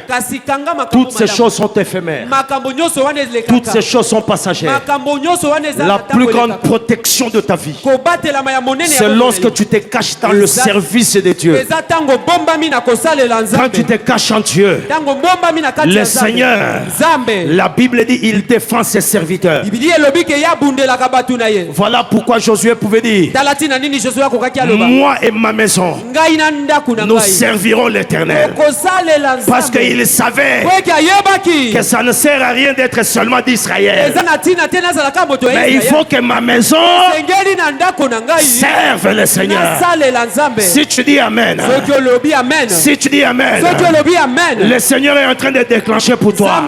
Toutes ces choses sont éphémères. Toutes ces choses sont passagères. La plus grande protection de ta vie, c'est lorsque tu te caches dans le service de Dieu. Quand tu te caches en Dieu, le Seigneur, la Bible dit, il défend ses serviteurs. Voilà pourquoi Josué pouvait dire, moi et ma maison, nous servirons l'Éternel. Parce qu'il savait que ça ne sert à rien d'être seulement d'Israël. Mais il faut que ma maison serve le Seigneur. Si tu dis Amen, si tu dis Amen, le Seigneur est en train de déclencher pour toi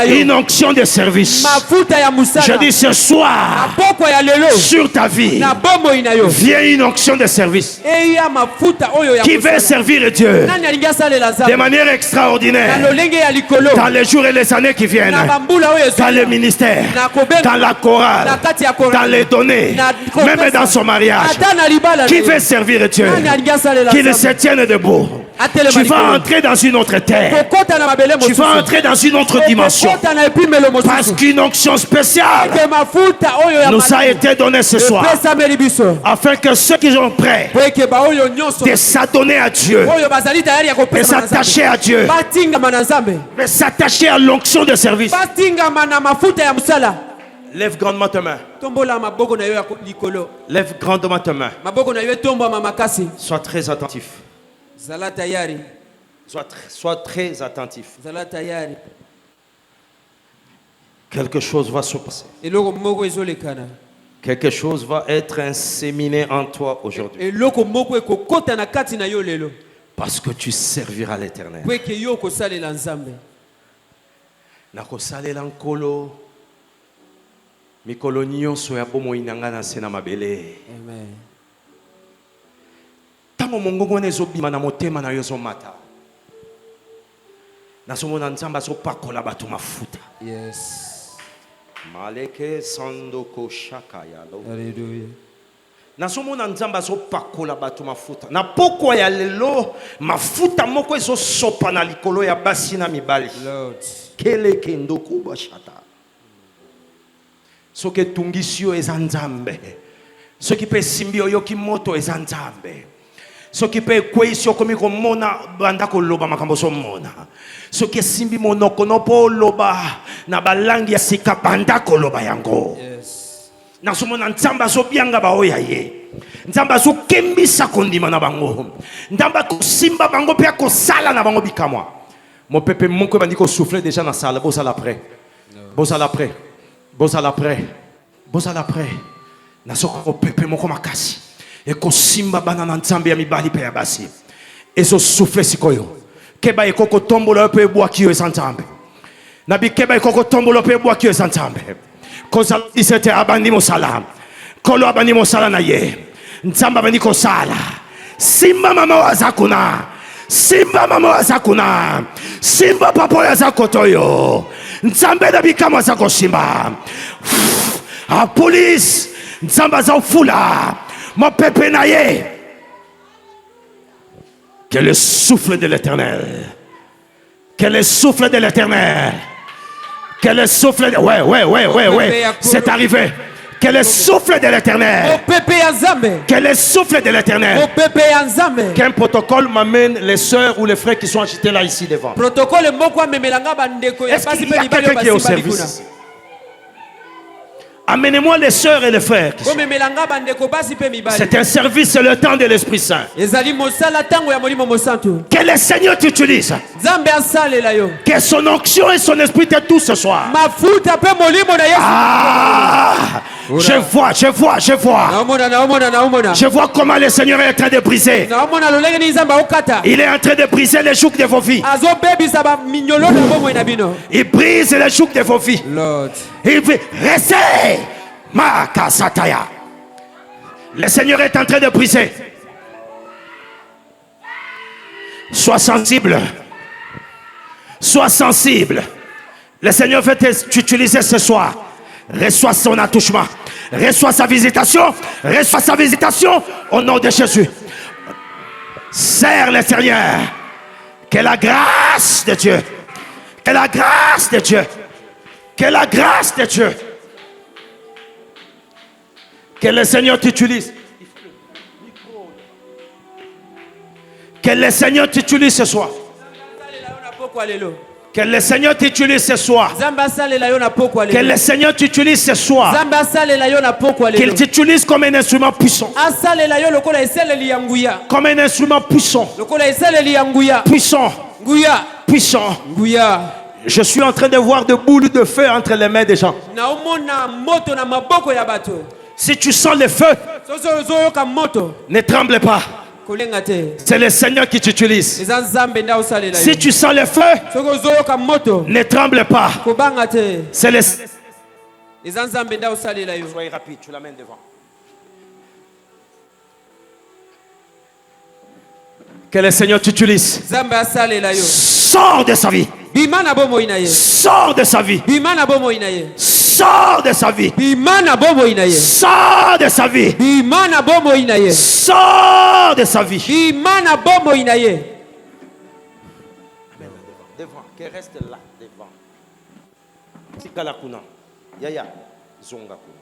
une onction de service. Je dis ce soir, sur ta vie, vient une onction de service. Qui veut servir Dieu de manière extraordinaire dans les jours et les années qui viennent, dans le ministère, dans la chorale, dans les données, même dans son mariage. Qui veut servir Dieu, qu'il se tienne debout. Tu vas entrer dans une autre terre. Tu vas entrer dans une autre dimension. Parce qu'une onction spéciale nous a été donnée ce soir, afin que ceux qui sont prêts de s'adonner à Dieu, de s'attacher à Dieu, de s'attacher à l'onction de service. Lève grandement ta main. Lève grandement ta main. Sois très attentif. Sois très attentif. Quelque chose va se passer. Quelque chose va être inséminé en toi aujourd'hui. Parce que tu serviras l'Éternel. Nakosalela nkolo mikolo nyonso ya bomoi nanga na se na mabele. Amen. Tango mongongo nezobima na motema na yo zomata. Nasomona nzamba zopakola bato mafuta. Yes. Maleke sandoko shakaya lo. Hallelujah. Nasomona nzamba zopakola bato mafuta. Na pokwa ya lelo mafuta moko ezo sopa na likolo ya basi na mibali. Lord. Kele kendo kuba shata. Soke tungisio ezanzambe. Soki pe simbio yoki moto ezanzambe. Soki pe kweisio komiko mona bandako loba makambo so mona. Soki simbi monoko no po loba na balangi ya sika bandako loba yango. Yes. Nasomona nzamba so bianga ba oya ye. Nzamba so kembisa kondima na bango. Nzamba ko simba bango pe ko sala na bango bikamwa. Mon pépé moko bandiko souffler déjà na sala bosa l'après. Bosa l'après. Bosa l'après. Bosa l'après. Nasoko pépé moko makasi. Et ko simba banana nzambe ya mibali pe ya basi. Ezo souffler sikoyo. Keba ekoko tombola pe bwaki yo santambe. Nabi keba ekoko tombola pe bwaki yo santambe. Koza disete abandi mo sala. Kolo abandi mo sala na ye. Nzamba bandi ko sala. Simba mama wazakuna. Simba mama wazakuna. Simba papo ya zakotoyo. Nzambe da bikama zako simba. A police. Nzamba za fula. Mon pépé naye. Que le souffle de l'Éternel. Que le souffle de l'Éternel. Que le souffle de... Ouais. C'est arrivé. Que le souffle de l'Éternel. Que le souffle de l'Éternel. Qu'un protocole m'amène les sœurs ou les frères qui sont agités là ici devant. Est-ce qu'il y a quelqu'un qui est au service? Amenez-moi les sœurs et les frères. C'est un service, c'est le temps de l'Esprit Saint. Que le Seigneur t'utilise Que son onction et son esprit t'aident tous ce soir. Ah, je vois. Je vois comment le Seigneur est en train de briser. Il est en train de briser les jougs de vos vies. Il brise les jougs de vos vies. Il veut rester. Makasataya. Le Seigneur est en train de briser. Sois sensible. Sois sensible. Le Seigneur veut t'utiliser ce soir. Reçois son attouchement. Reçois sa visitation. Reçois sa visitation au nom de Jésus. Serre le Seigneur. Que la grâce de Dieu. Que la grâce de Dieu. Que la grâce de Dieu. Que le Seigneur t'utilise. Que le Seigneur t'utilise ce soir. Que le Seigneur t'utilise ce soir. Que le Seigneur t'utilise ce soir. Qu'il t'utilise comme un instrument puissant. Comme un instrument puissant. Puissant. Puissant. Je suis en train de voir de boules de feu entre les mains des gens. Si tu sens le feu, ne tremble pas. C'est le Seigneur qui t'utilise. Si tu sens le feu, ne tremble pas. C'est le Seigneur. Soyez rapide, tu l'amènes devant. Que le Seigneur t'utilise. Sors de sa vie. Sors de sa vie. Sors de sa vie. Sors de sa vie. Sors de sa vie. Devant, qui reste là, devant. Tikala kuna. Yaya, zonga kuna.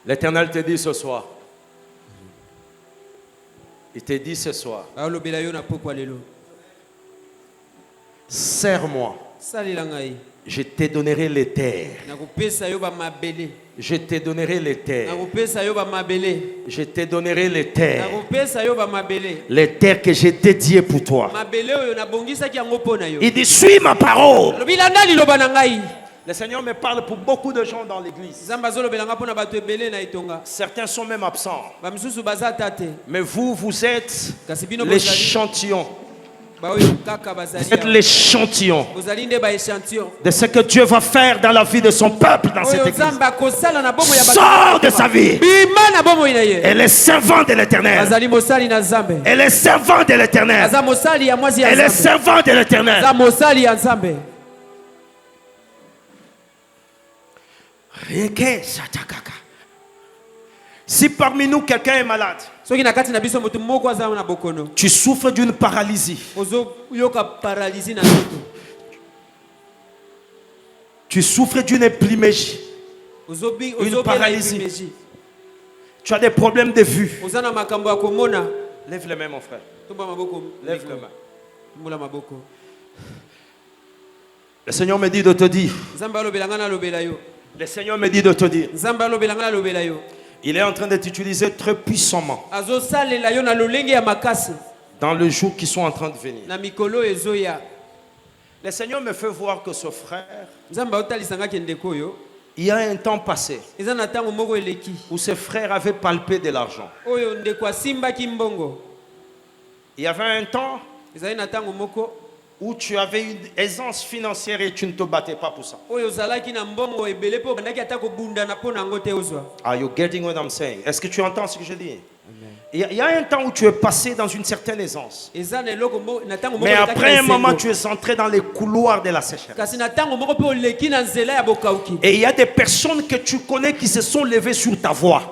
L'Éternel te dit ce soir. Il te dit ce soir. Serre-moi. Je te donnerai les terres. Je te donnerai les terres. Je te donnerai les terres. Les terres que j'ai dédiées pour toi. Il dit, suis ma parole. Le Seigneur me parle pour beaucoup de gens dans l'église. Certains sont même absents. Mais vous êtes l'échantillon. Vous êtes l'échantillon de ce que Dieu va faire dans la vie de son peuple dans cette église. Sors de sa vie. Elle est servante de l'Éternel. Elle est servante de l'Éternel. Elle est servante de l'Éternel. Si parmi nous quelqu'un est malade, tu souffres d'une paralysie, tu souffres d'une épilésie, une paralysie, tu as des problèmes de vue, lève les mains mon frère, lève les mains. Le Seigneur me dit de te dire, le Seigneur me dit de te dire, il est en train de t'utiliser très puissamment dans les jours qui sont en train de venir. Le Seigneur me fait voir que ce frère, il y a un temps passé où ce frère avait palpé de l'argent. Il y avait un temps où tu avais une aisance financière et tu ne te battais pas pour ça. Are you getting what I'm saying? Est-ce que tu entends ce que je dis? Il y a un temps où tu es passé dans une certaine aisance. Mais après un moment, tu es entré dans les couloirs de la sécheresse. Et il y a des personnes que tu connais qui se sont levées sur ta voie.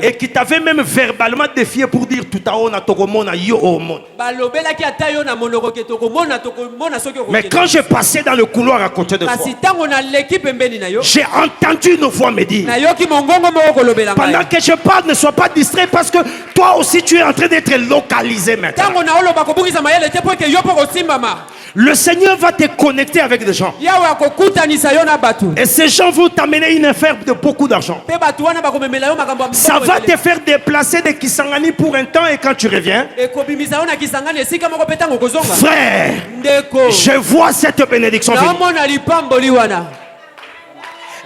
Et qui t'avaient même verbalement défié pour dire tout à l'heure. Mais quand j'ai passé dans le couloir à côté de toi, j'ai entendu une voix me dire, pendant que je parle, ne sois pas distrait parce que toi aussi tu es en train d'être localisé maintenant. Le Seigneur va te connecter avec des gens. Et ces gens vont t'amener une affaire de beaucoup d'argent. Ça va te faire déplacer de Kisangani pour un temps et quand tu reviens, frère, je vois cette bénédiction venir.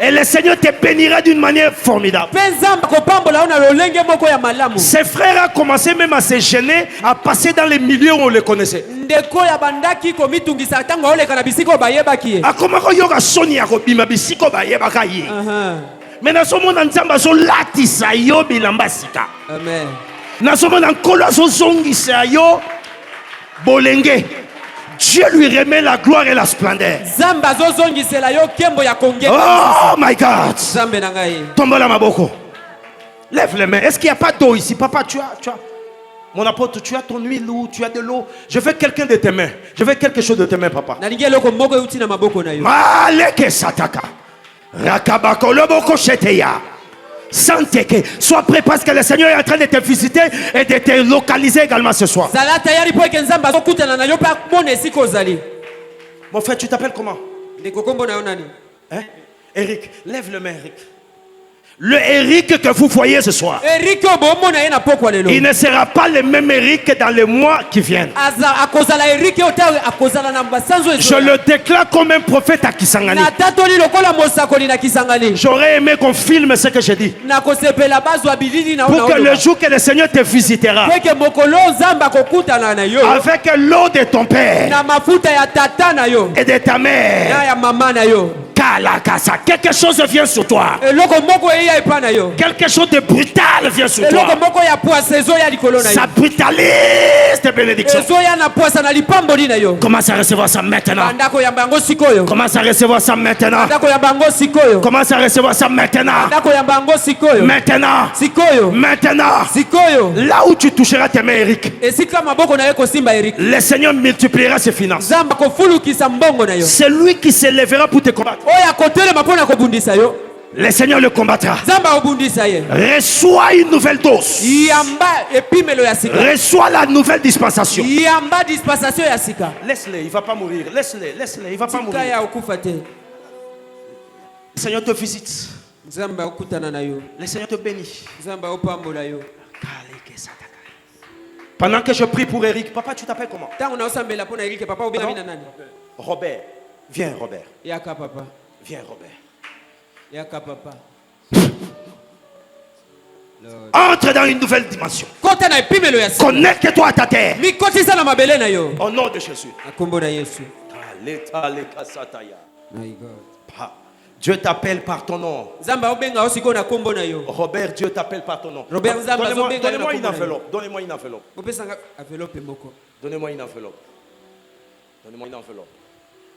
Et le Seigneur te bénira d'une manière formidable. Ses frères ont commencé même à se gêner, à passer dans les milieux où on les connaissait. Dieu lui remet la gloire et la splendeur. Oh my God. Tombe la maboko. Lève les mains. Est-ce qu'il n'y a pas d'eau ici? Papa, tu as. Mon apôtre, tu as ton huile ou tu as de l'eau? Je veux quelqu'un de tes mains. Je veux quelque chose de tes mains, papa. Maleke sataka. Rakabako loboko sheteya. Sois prêt parce que le Seigneur est en train de te visiter et de te localiser également ce soir. Mon frère, tu t'appelles comment? Hein? Eric, lève le main, Eric. Le Eric que vous voyez ce soir, il ne sera pas le même Eric dans les mois qui viennent. Je le déclare comme un prophète à Kisangani. J'aurais aimé qu'on filme ce que j'ai dit, pour que le jour que le Seigneur te visitera avec l'eau de ton père et de ta mère, quelque chose vient sur toi. Quelque chose de brutal vient sur toi. Ça brutalise tes bénédictions. Commence à recevoir ça maintenant. Commence à recevoir ça maintenant. Commence à recevoir ça maintenant. Maintenant. Là où tu toucheras tes mains, Eric, le Seigneur multipliera ses finances. C'est lui qui se lèvera pour te combattre. Le Seigneur le combattra. Reçois une nouvelle dose. Reçois la nouvelle dispensation. Laisse-le, il ne va pas mourir. Laisse-le, il ne va pas mourir. Le Seigneur te visite. Le Seigneur te bénit. Pendant que je prie pour Eric, papa, tu t'appelles comment? Robert. Viens, Robert. Viens, Robert. Entre dans une nouvelle dimension. Connecte-toi à ta terre. Au nom de Jésus. Dieu t'appelle par ton nom. Robert, Dieu t'appelle par ton nom. Donnez-moi une enveloppe. Donnez-moi une enveloppe. Donnez-moi une enveloppe. Donnez-moi une enveloppe.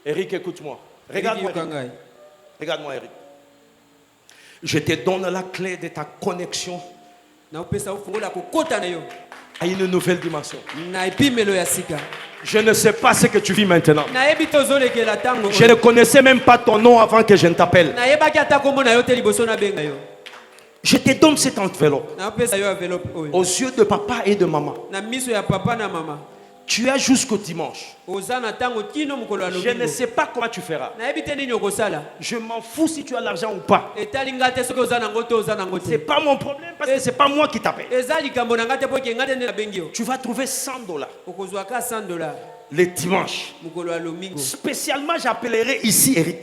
Eric, écoute-moi. Regarde-moi, Eric. Regarde-moi, Eric. Je te donne la clé de ta connexion à une nouvelle dimension. Je ne sais pas ce que tu vis maintenant. Je ne connaissais même pas ton nom avant que je ne t'appelle. Je te donne cette enveloppe aux yeux de papa et de maman. Tu as jusqu'au dimanche. Je ne sais pas comment tu feras. Je m'en fous si tu as l'argent ou pas. C'est pas mon problème parce que c'est pas moi qui t'appelle. Tu vas trouver $100 le dimanche. Spécialement, j'appellerai ici Eric.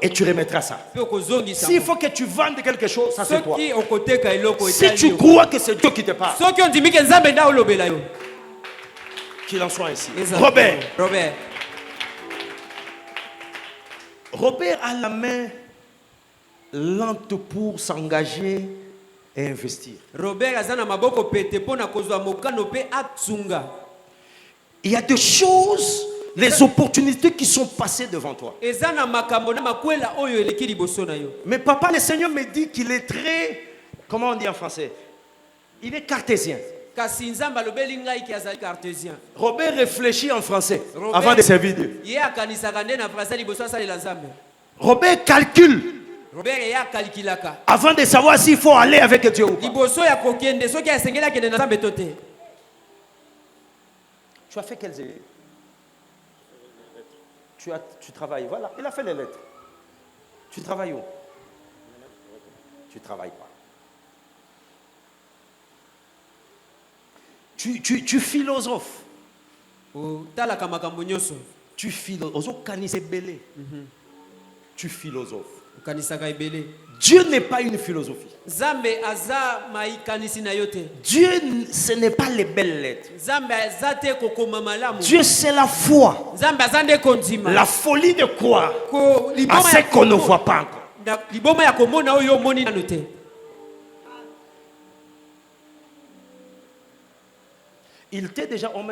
Et tu remettras ça. S'il faut que tu vendes quelque chose, ça c'est toi. Si tu crois que c'est Dieu qui te parle, qu'il en soit ainsi. Robert a la main lente pour s'engager et investir. Il y a des choses, les opportunités qui sont passées devant toi. Mais papa, le Seigneur me dit qu'il est très, comment on dit en français? Il est cartésien. Robert réfléchit en français avant de servir Dieu. Robert calcule Avant de savoir s'il faut aller avec Dieu ou pas. Tu as fait quelles études? Tu travailles. Voilà, il a fait les lettres. Tu travailles où? Tu ne travailles pas. Tu philosophes. Tu philosophes. Tu philosophes. Dieu n'est pas une philosophie. Dieu, ce n'est pas les belles lettres. Dieu, c'est la foi. La folie de croire à ce qu'on ne voit pas encore. Il t'est déjà, on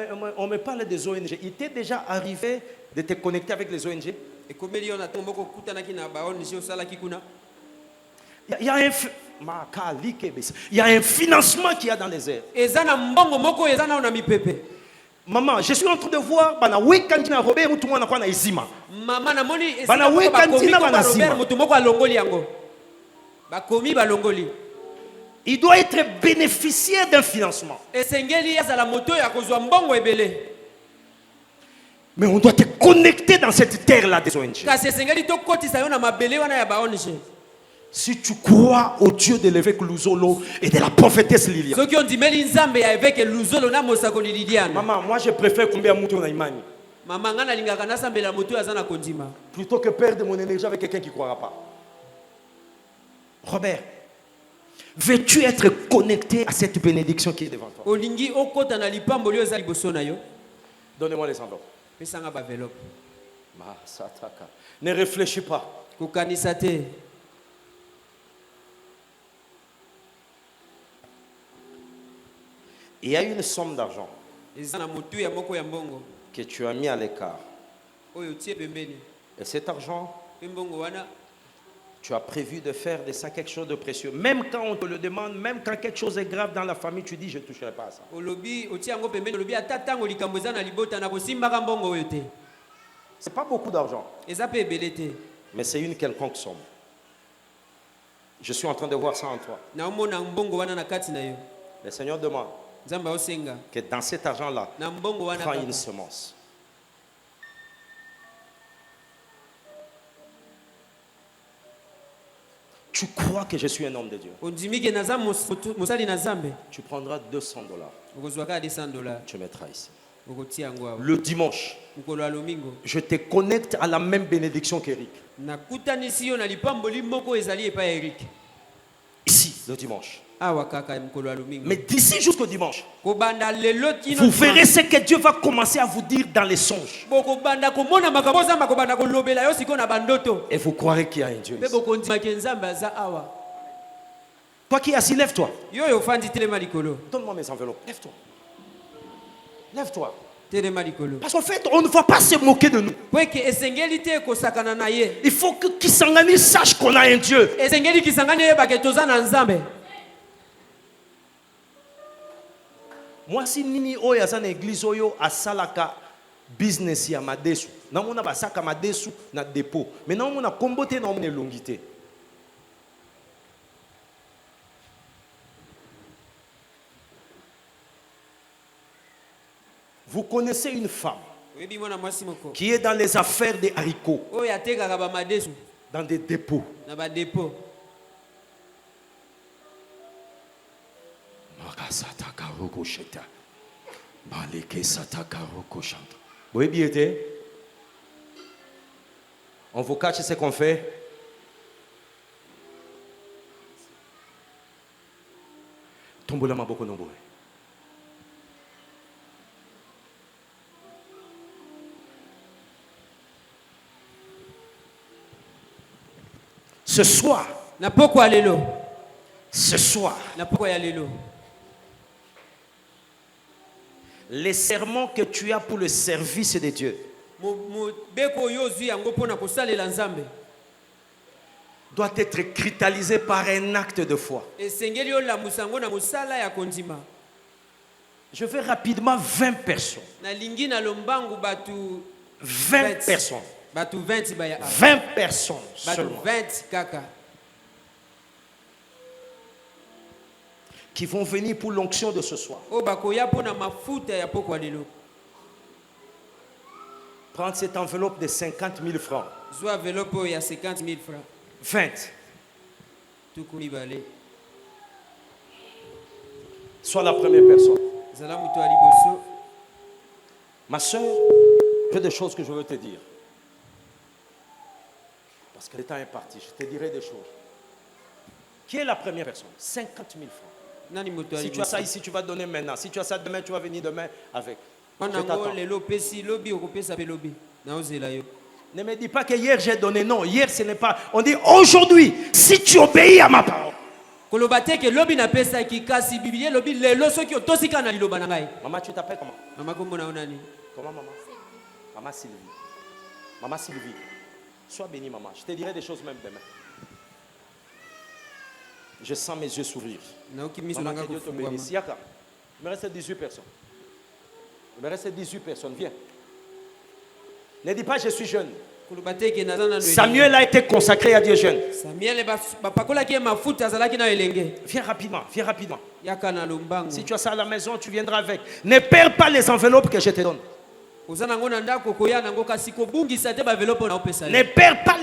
me parle des ONG. Il t'est déjà arrivé de te connecter avec les ONG? Il y a un financement qu'il y a dans les airs. Maman, je suis en train de voir Robert ou tout le monde a Izima. Il doit être bénéficiaire d'un financement. Mais on doit te connecter dans cette terre-là des ONG. Si tu crois au Dieu de l'évêque Luzolo et de la prophétesse Liliane. Maman, moi je préfère combien Moutou na imani. Plutôt que perdre mon énergie avec quelqu'un qui ne croira pas. Robert, veux-tu être connecté à cette bénédiction qui est devant toi? Donnez-moi les enveloppes. Ne réfléchis pas. Il y a une somme d'argent que tu as mis à l'écart. Et cet argent, tu as prévu de faire de ça quelque chose de précieux. Même quand on te le demande, même quand quelque chose est grave dans la famille, tu dis je ne toucherai pas à ça. Ce n'est pas beaucoup d'argent. Mais c'est une quelconque somme. Je suis en train de voir ça en toi. Le Seigneur demande que dans cet argent-là, prends une semence. Tu crois que je suis un homme de Dieu. Tu prendras $200. Tu mettras ici. Le dimanche, je te connecte à la même bénédiction qu'Éric. Ici, le dimanche. Mais d'ici jusqu'au dimanche, vous verrez ce que Dieu va commencer à vous dire dans les songes. Et vous croirez qu'il y a un Dieu ici. Toi qui es assis, lève-toi. Donne-moi mes enveloppes. Lève-toi. Lève-toi. Parce qu'en fait, on ne va pas se moquer de nous. Il faut que Kisangani sache qu'on a un Dieu. Moi, si Nini Oya Zan église Oyo a salaka business ya madesu, namona basaka madesu na dépôt. Mais namona kombote na omne longité. Vous connaissez une femme qui est dans les affaires des haricots, dans des dépôts. On vous cache ce qu'on fait. Tombola maboko nombo. Ce soir, ce soir, les serments que tu as pour le service de Dieu doit être cristallisé par un acte de foi. Je veux rapidement 20 personnes. 20 personnes. 20 personnes seulement. qui vont venir pour l'onction de ce soir. Prendre cette enveloppe de 50 000 francs. 20. Sois la première personne. Ma soeur, j'ai des choses que je veux te dire. Parce que le temps est parti, je te dirai des choses. Qui est la première personne? 50 000 francs. Si tu as ça ici, tu vas donner maintenant. Si tu as ça demain, tu vas venir demain avec. Je t'attends. Ne me dis pas que hier j'ai donné. Non, hier ce n'est pas. On dit aujourd'hui, si tu obéis à ma parole. Maman, tu t'appelles comment? Comment maman? Maman Sylvie. Maman Sylvie. Sois bénie maman. Je te dirai des choses même demain. Je sens mes yeux s'ouvrir. Maman, que Dieu te bénisse. Yaka. Il me reste 18 personnes. Il me reste 18 personnes. Viens. Ne dis pas je suis jeune. Samuel a été consacré à Dieu jeune. Viens rapidement, viens rapidement. Si tu as ça à la maison, tu viendras avec. Ne perds pas les enveloppes que je te donne. Ne perds pas les